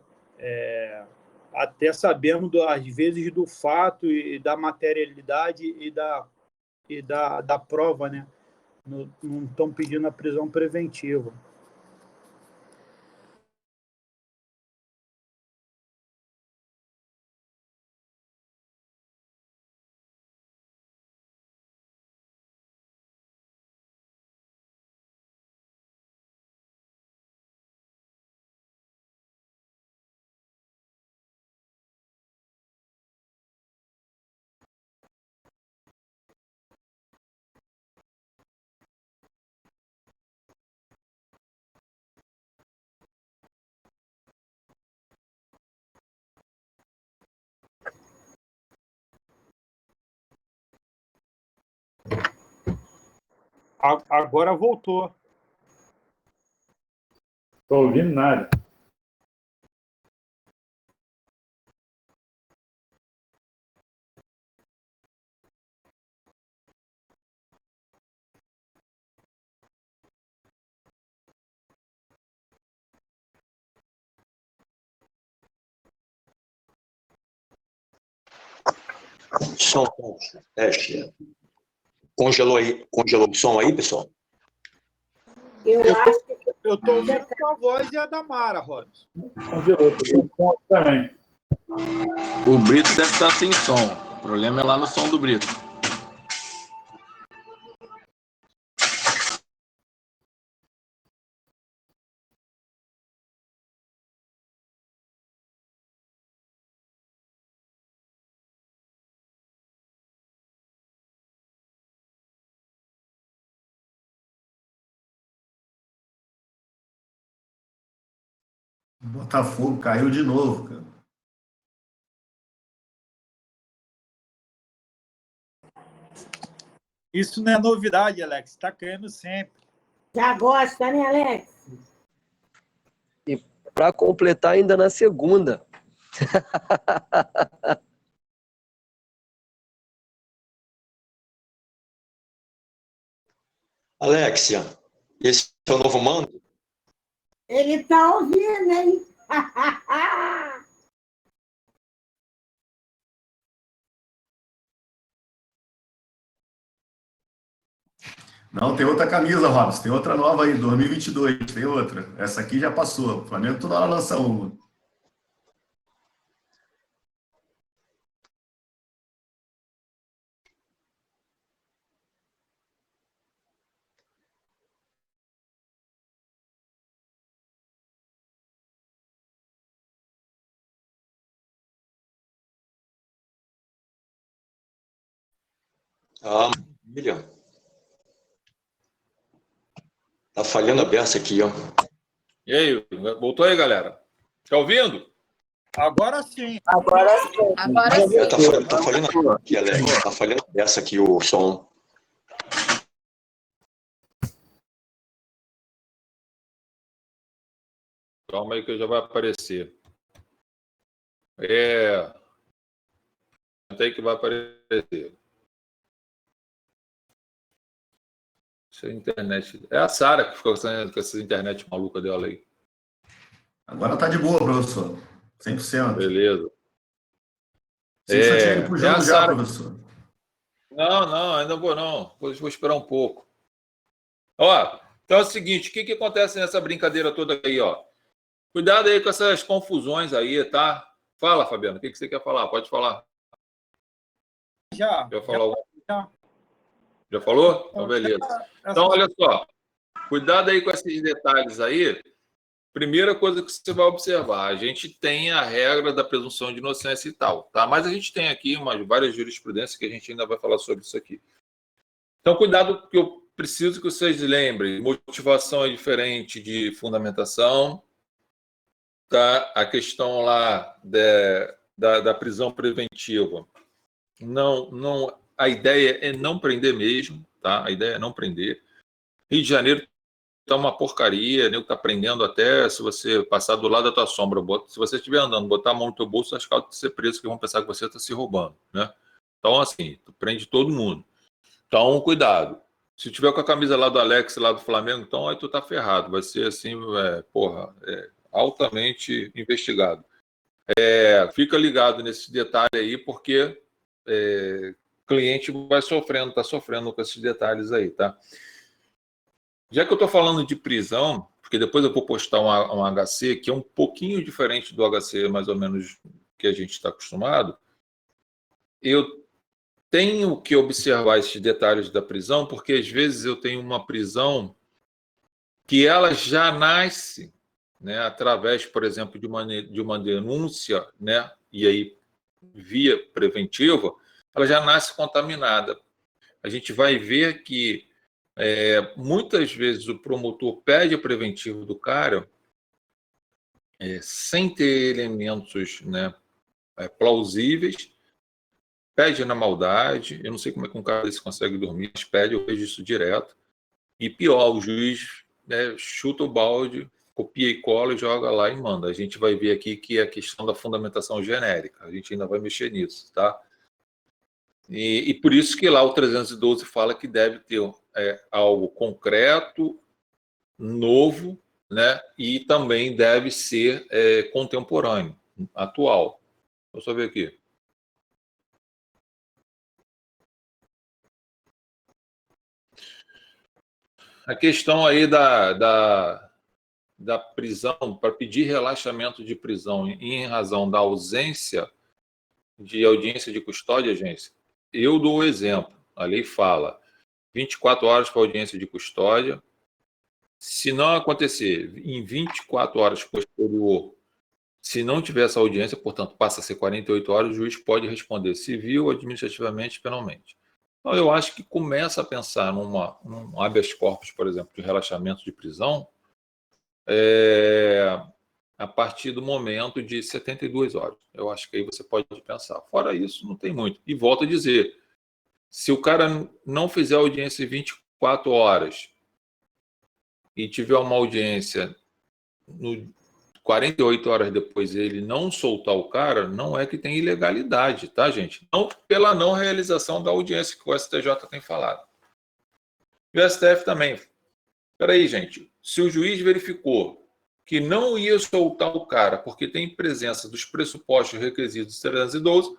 Até sabendo, às vezes, do fato e da materialidade e da prova, né? Não estão pedindo a prisão preventiva. Agora voltou. Estou ouvindo nada. Som, teste. Congelou o som aí, pessoal? Eu acho que Eu estou ouvindo a voz e a da Mara, Robson. Congelou, estou com ponto também. O Brito deve estar sem som. O problema é lá no som do Brito. Botafogo caiu de novo, cara. Isso não é novidade, Alex. Está caindo sempre. já gosta, né, Alex? E para completar, ainda na segunda. Alexia, esse é o novo mando? Ele está ouvindo, hein? Não, tem outra camisa, Robson. Tem outra nova aí, 2022. Tem outra. Essa aqui já passou. O Flamengo toda hora lança uma. Ah, maravilha. Tá falhando a beça aqui, ó. E aí, voltou aí, galera? Tá ouvindo? Agora sim. Agora sim. Agora sim. Tá falhando aqui, Alex. Tá falhando a beça aqui, o som. Calma aí que já vai aparecer. Tem que vai aparecer. Isso é internet. É a Sara que ficou com essa internet maluca dela aí. Agora tá de boa, professor. 100%. Beleza. Você já tinha ido pro jogo já, Sara... professor? Não, ainda vou não. Vou esperar um pouco. Ó, então é o seguinte, o que acontece nessa brincadeira toda aí, ó? Cuidado aí com essas confusões aí, tá? Fala, Fabiano, o que você quer falar? Pode falar. Já falou? já. Já falou? Então, beleza. Então, olha só. Cuidado aí com esses detalhes aí. Primeira coisa que você vai observar, a gente tem a regra da presunção de inocência e tal, tá? Mas a gente tem aqui várias jurisprudências que a gente ainda vai falar sobre isso aqui. Então, cuidado, porque eu preciso que vocês lembrem, motivação é diferente de fundamentação, tá? A questão lá da prisão preventiva, a ideia é não prender mesmo, tá? A ideia é não prender. Rio de Janeiro tá uma porcaria, nego tá prendendo até se você passar do lado da tua sombra, se você estiver andando, botar a mão no teu bolso, as causas de ser preso, que vão pensar que você está se roubando, né? Então, assim, tu prende todo mundo. Então, cuidado. Se tiver com a camisa lá do Alex, lá do Flamengo, então aí tu tá ferrado. Vai ser assim, altamente investigado. Fica ligado nesse detalhe aí, porque cliente vai sofrendo, tá sofrendo com esses detalhes aí, tá? Já que eu tô falando de prisão, porque depois eu vou postar um HC que é um pouquinho diferente do HC mais ou menos que a gente está acostumado, eu tenho que observar esses detalhes da prisão, porque às vezes eu tenho uma prisão que ela já nasce, né, através, por exemplo, de uma denúncia, né, e aí via preventiva, ela já nasce contaminada. A gente vai ver que muitas vezes o promotor pede a preventiva do cara sem ter elementos, né, plausíveis, pede na maldade. Eu não sei como é que um cara desse consegue dormir, mas pede, eu vejo isso direto. E pior, o juiz, né, chuta o balde, copia e cola e joga lá e manda. A gente vai ver aqui que é a questão da fundamentação genérica. A gente ainda vai mexer nisso, tá? E por isso que lá o 312 fala que deve ter algo concreto, novo, né? E também deve ser contemporâneo, atual. Vou só ver aqui. A questão aí da prisão, para pedir relaxamento de prisão em razão da ausência de audiência de custódia, gente, eu dou o exemplo. A lei fala 24 horas para audiência de custódia. Se não acontecer em 24 horas posterior, se não tiver essa audiência, portanto, passa a ser 48 horas, o juiz pode responder civil, administrativamente, penalmente. Então, eu acho que começa a pensar num habeas corpus, por exemplo, de relaxamento de prisão, a partir do momento de 72 horas. Eu acho que aí você pode pensar. Fora isso, não tem muito. E volto a dizer, se o cara não fizer audiência em 24 horas e tiver uma audiência 48 horas depois ele não soltar o cara, não é que tem ilegalidade, tá, gente? Não pela não realização da audiência que o STJ tem falado. E o STF também. Espera aí, gente. Se o juiz verificou que não ia soltar o cara porque tem presença dos pressupostos requisitos 312,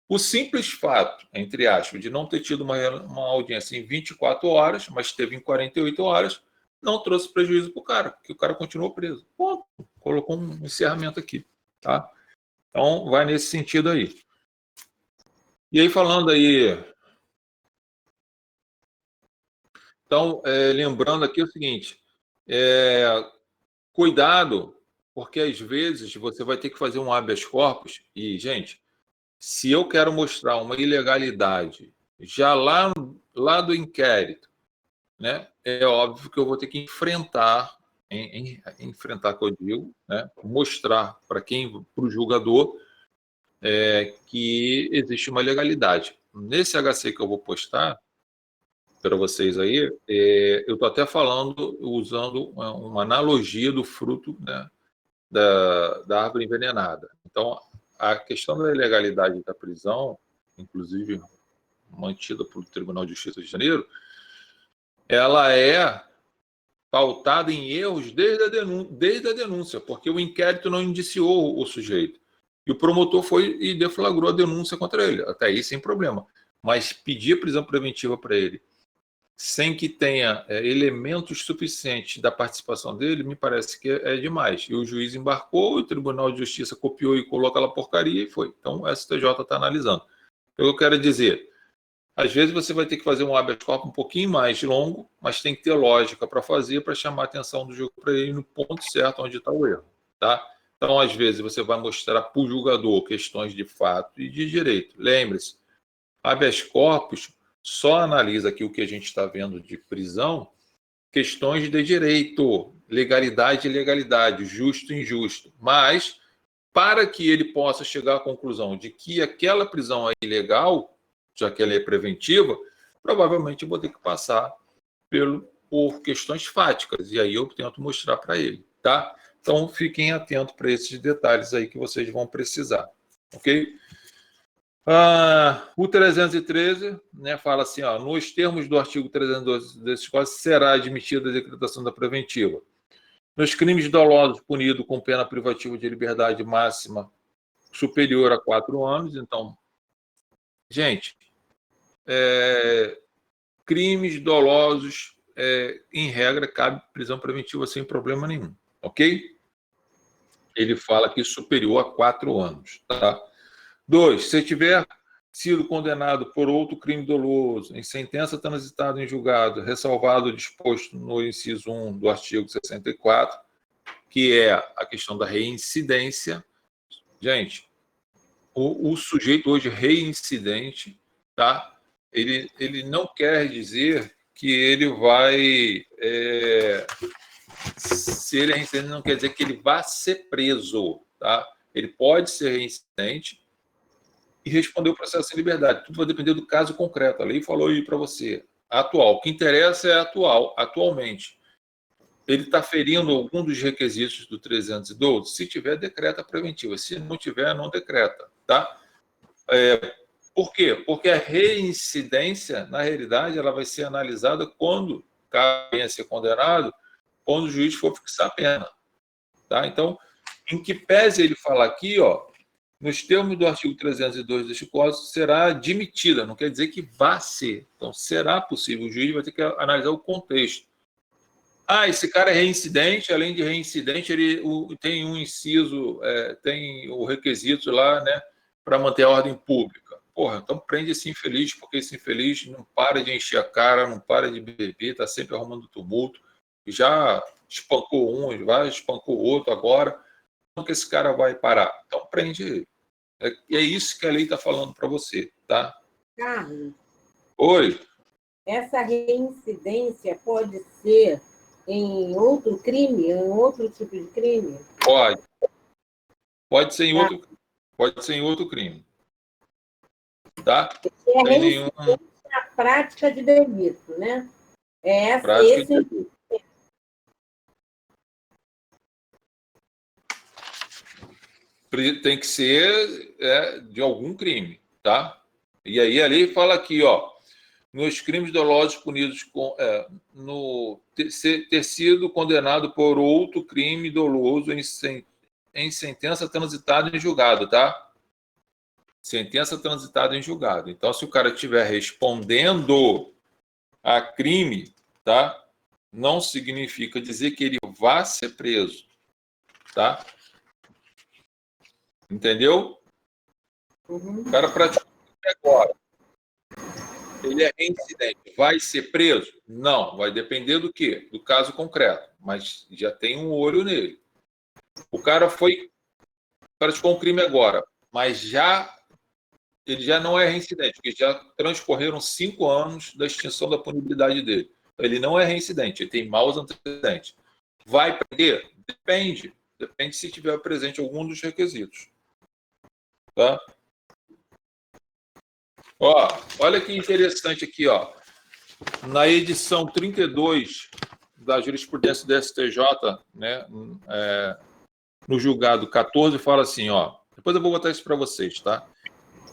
o simples fato, entre aspas, de não ter tido uma audiência em 24 horas, mas teve em 48 horas, não trouxe prejuízo para o cara, porque o cara continuou preso. Ponto. Colocou um encerramento aqui, tá? Então, vai nesse sentido aí. E aí, falando aí... Então, lembrando aqui o seguinte, cuidado, porque às vezes você vai ter que fazer um habeas corpus e, gente, se eu quero mostrar uma ilegalidade já lá do inquérito, né, é óbvio que eu vou ter que enfrentar, que eu digo, né, mostrar para o julgador que existe uma ilegalidade. Nesse HC que eu vou postar para vocês aí, eu estou até falando, usando uma analogia do fruto, né, da árvore envenenada. Então, a questão da ilegalidade da prisão, inclusive mantida pelo Tribunal de Justiça de Janeiro, ela é pautada em erros desde a denúncia, porque o inquérito não indiciou o sujeito. E o promotor foi e deflagrou a denúncia contra ele. Até aí, sem problema. Mas pedir prisão preventiva para ele, sem que tenha elementos suficientes da participação dele, me parece que é demais. E o juiz embarcou, o Tribunal de Justiça copiou e colocou aquela porcaria e foi. Então, o STJ está analisando. Eu quero dizer, às vezes você vai ter que fazer um habeas corpus um pouquinho mais longo, mas tem que ter lógica para fazer, para chamar a atenção do julgador para ele no ponto certo onde está o erro. Tá? Então, às vezes, você vai mostrar para o julgador questões de fato e de direito. Lembre-se, habeas corpus só analisa aqui o que a gente está vendo de prisão, questões de direito, legalidade e ilegalidade, justo e injusto. Mas, para que ele possa chegar à conclusão de que aquela prisão é ilegal, já que ela é preventiva, provavelmente eu vou ter que passar por questões fáticas. E aí eu tento mostrar para ele, tá? Então, fiquem atentos para esses detalhes aí que vocês vão precisar, ok? O 313, né, fala assim, ó, nos termos do artigo 312 desse Código, será admitida a decretação da preventiva. Nos crimes dolosos punidos com pena privativa de liberdade máxima superior a 4 anos, então, gente, crimes dolosos, em regra, cabe prisão preventiva sem problema nenhum, ok? Ele fala que superior a 4 anos, tá? 2, se tiver sido condenado por outro crime doloso, em sentença transitada em julgado, ressalvado o disposto no inciso 1 do artigo 64, que é a questão da reincidência. Gente, o sujeito hoje reincidente, tá? Ele não quer dizer que ele vai... se ele é reincidente, não quer dizer que ele vai ser preso, tá? Ele pode ser reincidente e responder o processo em liberdade. Tudo vai depender do caso concreto. A lei falou aí para você. Atual. O que interessa é atualmente. Ele está ferindo algum dos requisitos do 312? Se tiver, decreta preventiva. Se não tiver, não decreta. Tá? Por quê? Porque a reincidência, na realidade, ela vai ser analisada quando venha a ser condenado, quando o juiz for fixar a pena. Tá? Então, em que pese ele falar aqui, ó, nos termos do artigo 302 deste Código, será admitida, não quer dizer que vá ser. Então, será possível, o juiz vai ter que analisar o contexto. Esse cara é reincidente, além de reincidente, ele tem um inciso, tem o requisito lá, né, para manter a ordem pública. Porra, então prende esse infeliz, porque esse infeliz não para de encher a cara, não para de beber, está sempre arrumando tumulto, já espancou um, espancou o outro agora, como que esse cara vai parar? Então prende ele. É isso que a lei está falando para você, tá? Carlos. Oi. Essa reincidência pode ser em outro crime, em outro tipo de crime? Pode. Pode ser em outro crime. Tá? É Sem nenhum... a prática de delito, né? Tem que ser de algum crime, tá? E aí a lei fala aqui, ó, nos crimes dolosos punidos com ter sido condenado por outro crime doloso em sentença transitada em julgado, tá? Sentença transitada em julgado. Então, se o cara estiver respondendo a crime, tá? Não significa dizer que ele vá ser preso, tá? Entendeu? O cara praticou agora. Ele é reincidente. Vai ser preso? Não. Vai depender do quê? Do caso concreto. Mas já tem um olho nele. O cara praticou um crime agora, mas ele já não é reincidente, porque já transcorreram 5 anos da extinção da punibilidade dele. Então, ele não é reincidente, ele tem maus antecedentes. Vai prender? Depende. Depende se tiver presente algum dos requisitos. Tá? Ó, olha que interessante aqui, ó. Na edição 32 da jurisprudência do STJ, né, no julgado 14, fala assim, ó. Depois eu vou botar isso para vocês, tá?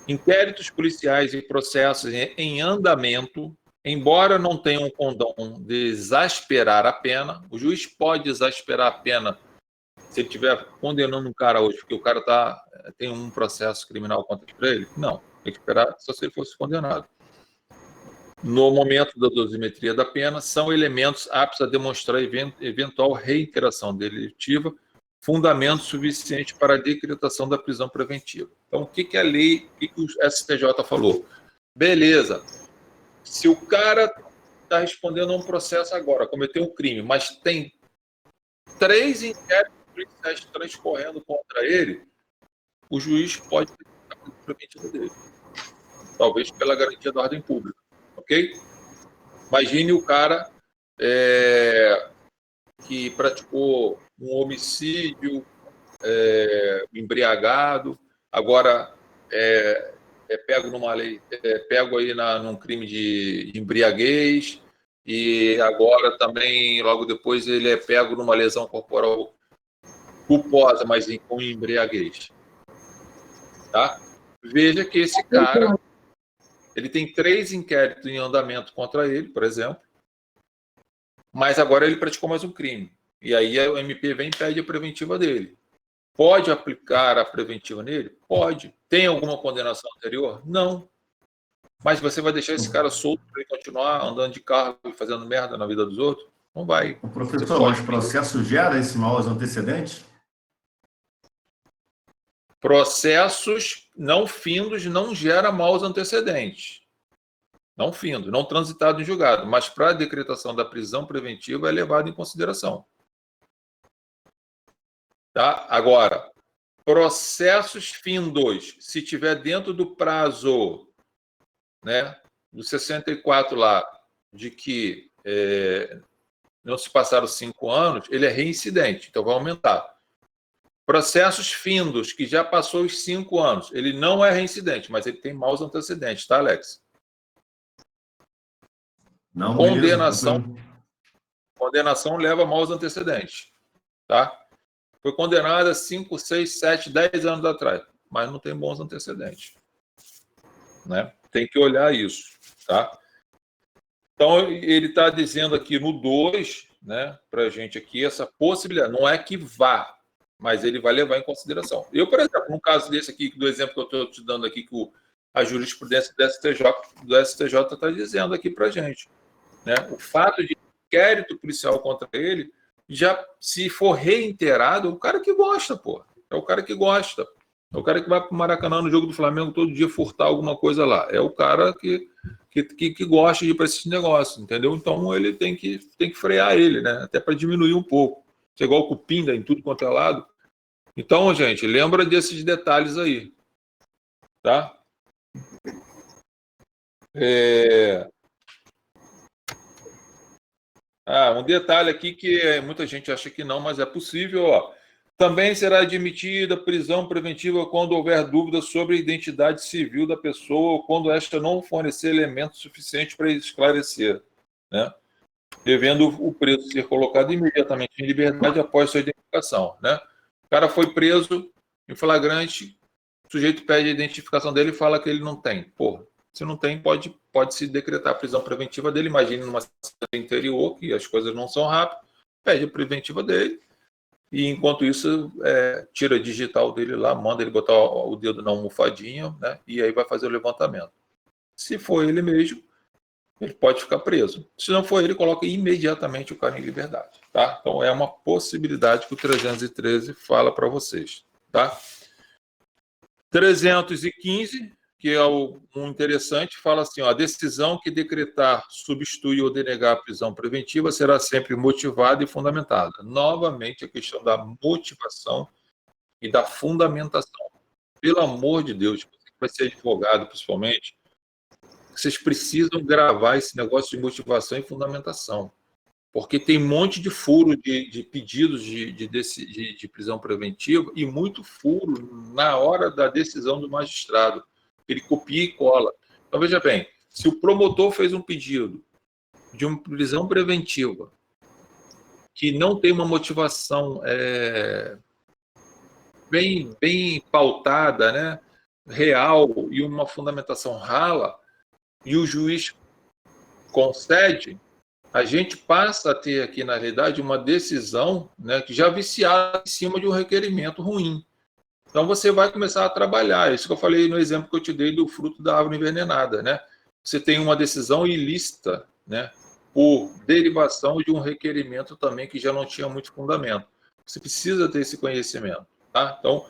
Inquéritos policiais e processos em andamento, embora não tenham um condão de exasperar a pena, o juiz pode exasperar a pena se ele estiver condenando um cara hoje, porque o cara tem um processo criminal contra ele? Não, tem que esperar só se ele fosse condenado. No momento da dosimetria da pena, são elementos aptos a demonstrar eventual reiteração delitiva, fundamento suficiente para a decretação da prisão preventiva. Então, o que a lei, o que o STJ falou? Beleza, se o cara está respondendo a um processo agora, cometeu um crime, mas tem 3 inquéritos policiais transcorrendo contra ele, o juiz pode decretar a prisão preventiva dele. Talvez pela garantia da ordem pública. Ok? ok? Imagine o cara que praticou um homicídio, embriagado, agora pego numa lei, pego aí num crime de embriaguez, e agora também, logo depois, ele é pego numa lesão corporal culposa, mas com embriaguez. Tá? Veja que esse cara, ele tem 3 inquéritos em andamento contra ele, por exemplo, mas agora ele praticou mais um crime. E aí o MP vem e pede a preventiva dele. Pode aplicar a preventiva nele? Pode. Tem alguma condenação anterior? Não. Mas você vai deixar esse cara solto para ele continuar andando de carro e fazendo merda na vida dos outros? Não vai. O professor, mas o processo gera esse maus antecedentes? Processos não findos não gera maus antecedentes. Não findo, não transitado em julgado. Mas para a decretação da prisão preventiva é levado em consideração. Tá? Agora, processos findos, se tiver dentro do prazo, né, do 64 lá, de que não se passaram 5 anos, ele é reincidente, então vai aumentar. Processos findos, que já passou os 5 anos, ele não é reincidente, mas ele tem maus antecedentes, tá, Alex? Não, condenação leva a maus antecedentes, tá? Foi condenado há 5, 6, 7, 10 anos atrás, mas não tem bons antecedentes, né? Tem que olhar isso, tá? Então, ele está dizendo aqui no 2, né, para a gente aqui, essa possibilidade. Não é que vá, mas ele vai levar em consideração. Eu, por exemplo, no caso desse aqui, do exemplo que eu estou te dando aqui, que a jurisprudência do STJ está dizendo aqui para a gente, né? O fato de inquérito policial contra ele, já se for reiterado, é o cara que gosta, pô. É o cara que gosta. É o cara que vai para o Maracanã no jogo do Flamengo todo dia furtar alguma coisa lá. É o cara que gosta de ir para esses negócios, entendeu? Então ele tem que frear ele, né? Até para diminuir um pouco. Você é igual o Cupinda em tudo quanto é lado. Então, gente, lembra desses detalhes aí. Tá? Um detalhe aqui que muita gente acha que não, mas é possível, ó. Também será admitida prisão preventiva quando houver dúvida sobre a identidade civil da pessoa ou quando esta não fornecer elementos suficientes para esclarecer, né? Devendo o preso ser colocado imediatamente em liberdade após sua identificação, né? O cara foi preso em flagrante, o sujeito pede a identificação dele e fala que ele não tem. Porra, se não tem, pode-se decretar a prisão preventiva dele. Imagine numa cidade interior, que as coisas não são rápidas, pede a preventiva dele, e enquanto isso, tira a digital dele lá, manda ele botar o dedo na almofadinha, né? E aí vai fazer o levantamento. Se for ele mesmo, ele pode ficar preso. Se não for ele, coloca imediatamente o cara em liberdade. Tá? Então, é uma possibilidade que o 313 fala para vocês. Tá? 315, que é um interessante, fala assim, ó, a decisão que decretar, substituir ou denegar a prisão preventiva será sempre motivada e fundamentada. Novamente, a questão da motivação e da fundamentação. Pelo amor de Deus, você que vai ser advogado, principalmente, vocês precisam gravar esse negócio de motivação e fundamentação, porque tem um monte de furo de pedidos de prisão preventiva e muito furo na hora da decisão do magistrado. Ele copia e cola. Então, veja bem, se o promotor fez um pedido de uma prisão preventiva que não tem uma motivação bem pautada, né, real, e uma fundamentação rala, e o juiz concede, a gente passa a ter aqui, na realidade, uma decisão, né, que já viciada em cima de um requerimento ruim. Então, você vai começar a trabalhar. Isso que eu falei no exemplo que eu te dei do fruto da árvore envenenada, né? Você tem uma decisão ilícita, né, por derivação de um requerimento também que já não tinha muito fundamento. Você precisa ter esse conhecimento, tá? Então,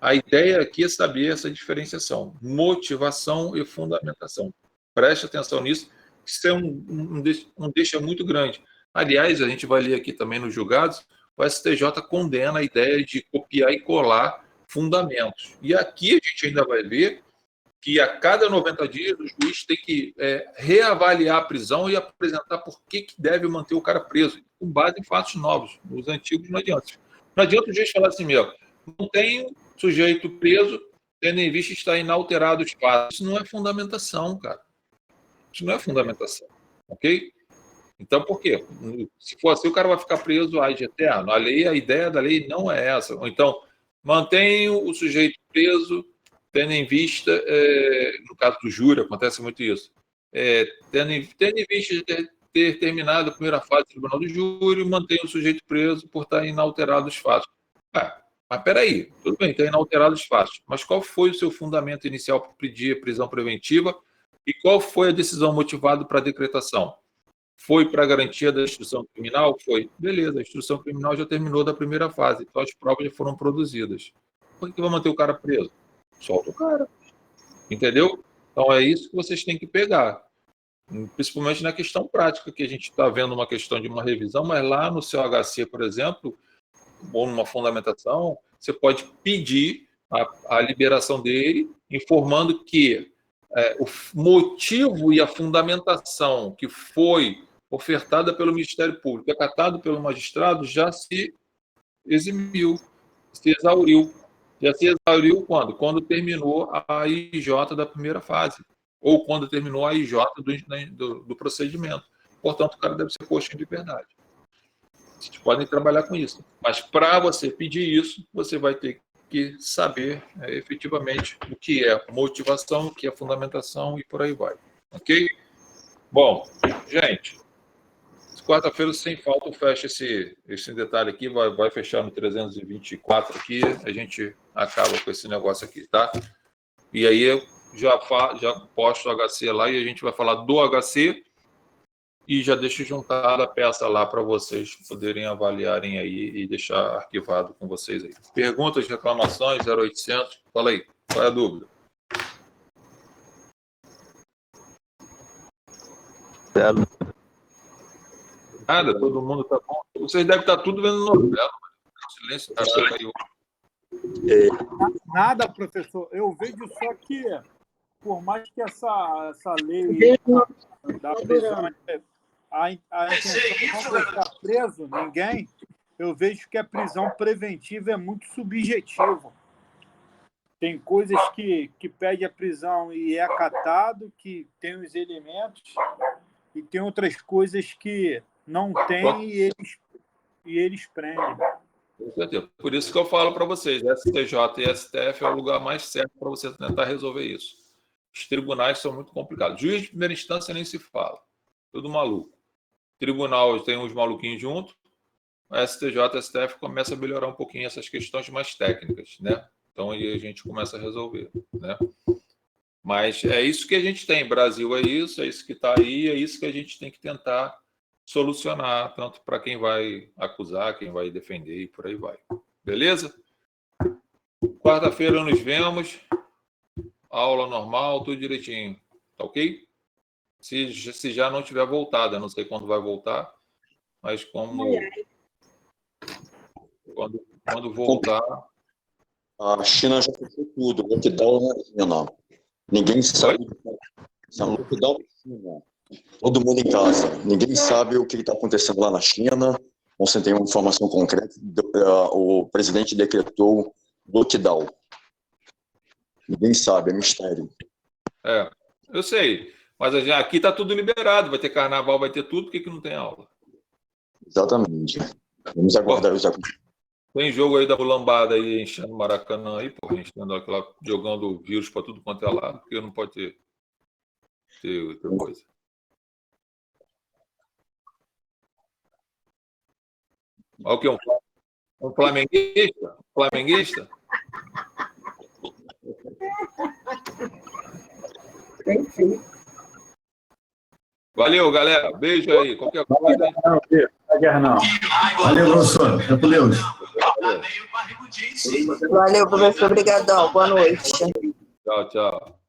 a ideia aqui é saber essa diferenciação, motivação e fundamentação. Preste atenção nisso, isso é um deixa muito grande. Aliás, a gente vai ler aqui também nos julgados, o STJ condena a ideia de copiar e colar fundamentos. E aqui a gente ainda vai ver que a cada 90 dias o juiz tem que reavaliar a prisão e apresentar por que deve manter o cara preso, com base em fatos novos. Os antigos não adianta. Não adianta o juiz falar assim, não tem sujeito preso, tendo em vista estar inalterado os fatos. Isso não é fundamentação, cara. Isso não é fundamentação, ok? Então, por quê? Se for assim, o cara vai ficar preso ad eterno. A ideia da lei não é essa. Ou então, mantém o sujeito preso, tendo em vista, no caso do júri, acontece muito isso, tendo em vista de ter terminado a primeira fase do tribunal do júri, mantém o sujeito preso por estar inalterado os fatos. Mas peraí, tudo bem, está inalterado os fatos, mas qual foi o seu fundamento inicial para pedir prisão preventiva e qual foi a decisão motivada para a decretação? Foi para a garantia da instrução criminal? Foi. Beleza, a instrução criminal já terminou da primeira fase, então as provas já foram produzidas. Por que vai manter o cara preso? Solta o cara. Entendeu? Então é isso que vocês têm que pegar. Principalmente na questão prática, que a gente está vendo uma questão de uma revisão, mas lá no seu HC, por exemplo, ou numa fundamentação, você pode pedir a liberação dele, informando que o motivo e a fundamentação que foi ofertada pelo Ministério Público, acatado pelo magistrado, já se eximiu, se exauriu. Já se exauriu quando? Quando terminou a IJ da primeira fase, ou quando terminou a IJ do procedimento. Portanto, o cara deve ser posto em liberdade. Vocês podem trabalhar com isso. Mas para você pedir isso, você vai ter que saber efetivamente o que é motivação, o que é fundamentação e por aí vai. Ok? Bom, gente, quarta-feira, sem falta, fecha esse detalhe aqui, vai fechar no 324 aqui, a gente acaba com esse negócio aqui, tá? E aí eu já posto o HC lá e a gente vai falar do HC e já deixo juntada a peça lá para vocês poderem avaliarem aí e deixar arquivado com vocês aí. Perguntas, reclamações, 0800, fala aí, qual é a dúvida? Nada, todo mundo tá bom. Vocês devem estar tudo vendo novela. Silêncio, caralho. Nada, professor. Eu vejo só que, por mais que essa lei da prisão, a intenção não deixar preso ninguém, eu vejo que a prisão preventiva é muito subjetiva. Tem coisas que pede a prisão e é acatado, que tem os elementos, e tem outras coisas que não tem e eles prendem. Com certeza. Por isso que eu falo para vocês, STJ e STF é o lugar mais certo para você tentar resolver isso. Os tribunais são muito complicados. Juiz de primeira instância nem se fala. Tudo maluco. Tribunal tem uns maluquinhos junto. STJ e STF começa a melhorar um pouquinho essas questões mais técnicas, né? Então aí a gente começa a resolver, né? Mas é isso que a gente tem. Brasil é isso que está aí, é isso que a gente tem que tentar solucionar, tanto para quem vai acusar, quem vai defender e por aí vai. Beleza? Quarta-feira nos vemos. Aula normal, tudo direitinho. Tá ok? Se já não tiver voltado, eu não sei quando vai voltar, mas quando voltar... A China já fechou tudo. Lockdown na China. Ninguém sabe. Lockdown na China. Todo mundo em casa. Ninguém sabe o que está acontecendo lá na China. Você tem uma informação concreta. O presidente decretou lockdown. Ninguém sabe, é mistério. Eu sei. Mas aqui está tudo liberado. Vai ter carnaval, vai ter tudo. Por que não tem aula? Exatamente. Vamos aguardar os acontecimentos. Tem jogo aí da mulambada aí, enchendo o Maracanã aí, pô, enchendo aquela, jogando vírus para tudo quanto é lado, porque não pode ter coisa. Olha o que? Um flamenguista? Flamenguista? Valeu, galera. Beijo aí. Qualquer coisa. Não. Valeu, professor. Fica com Deus. Valeu, professor. Obrigadão. Boa noite. Tchau, tchau.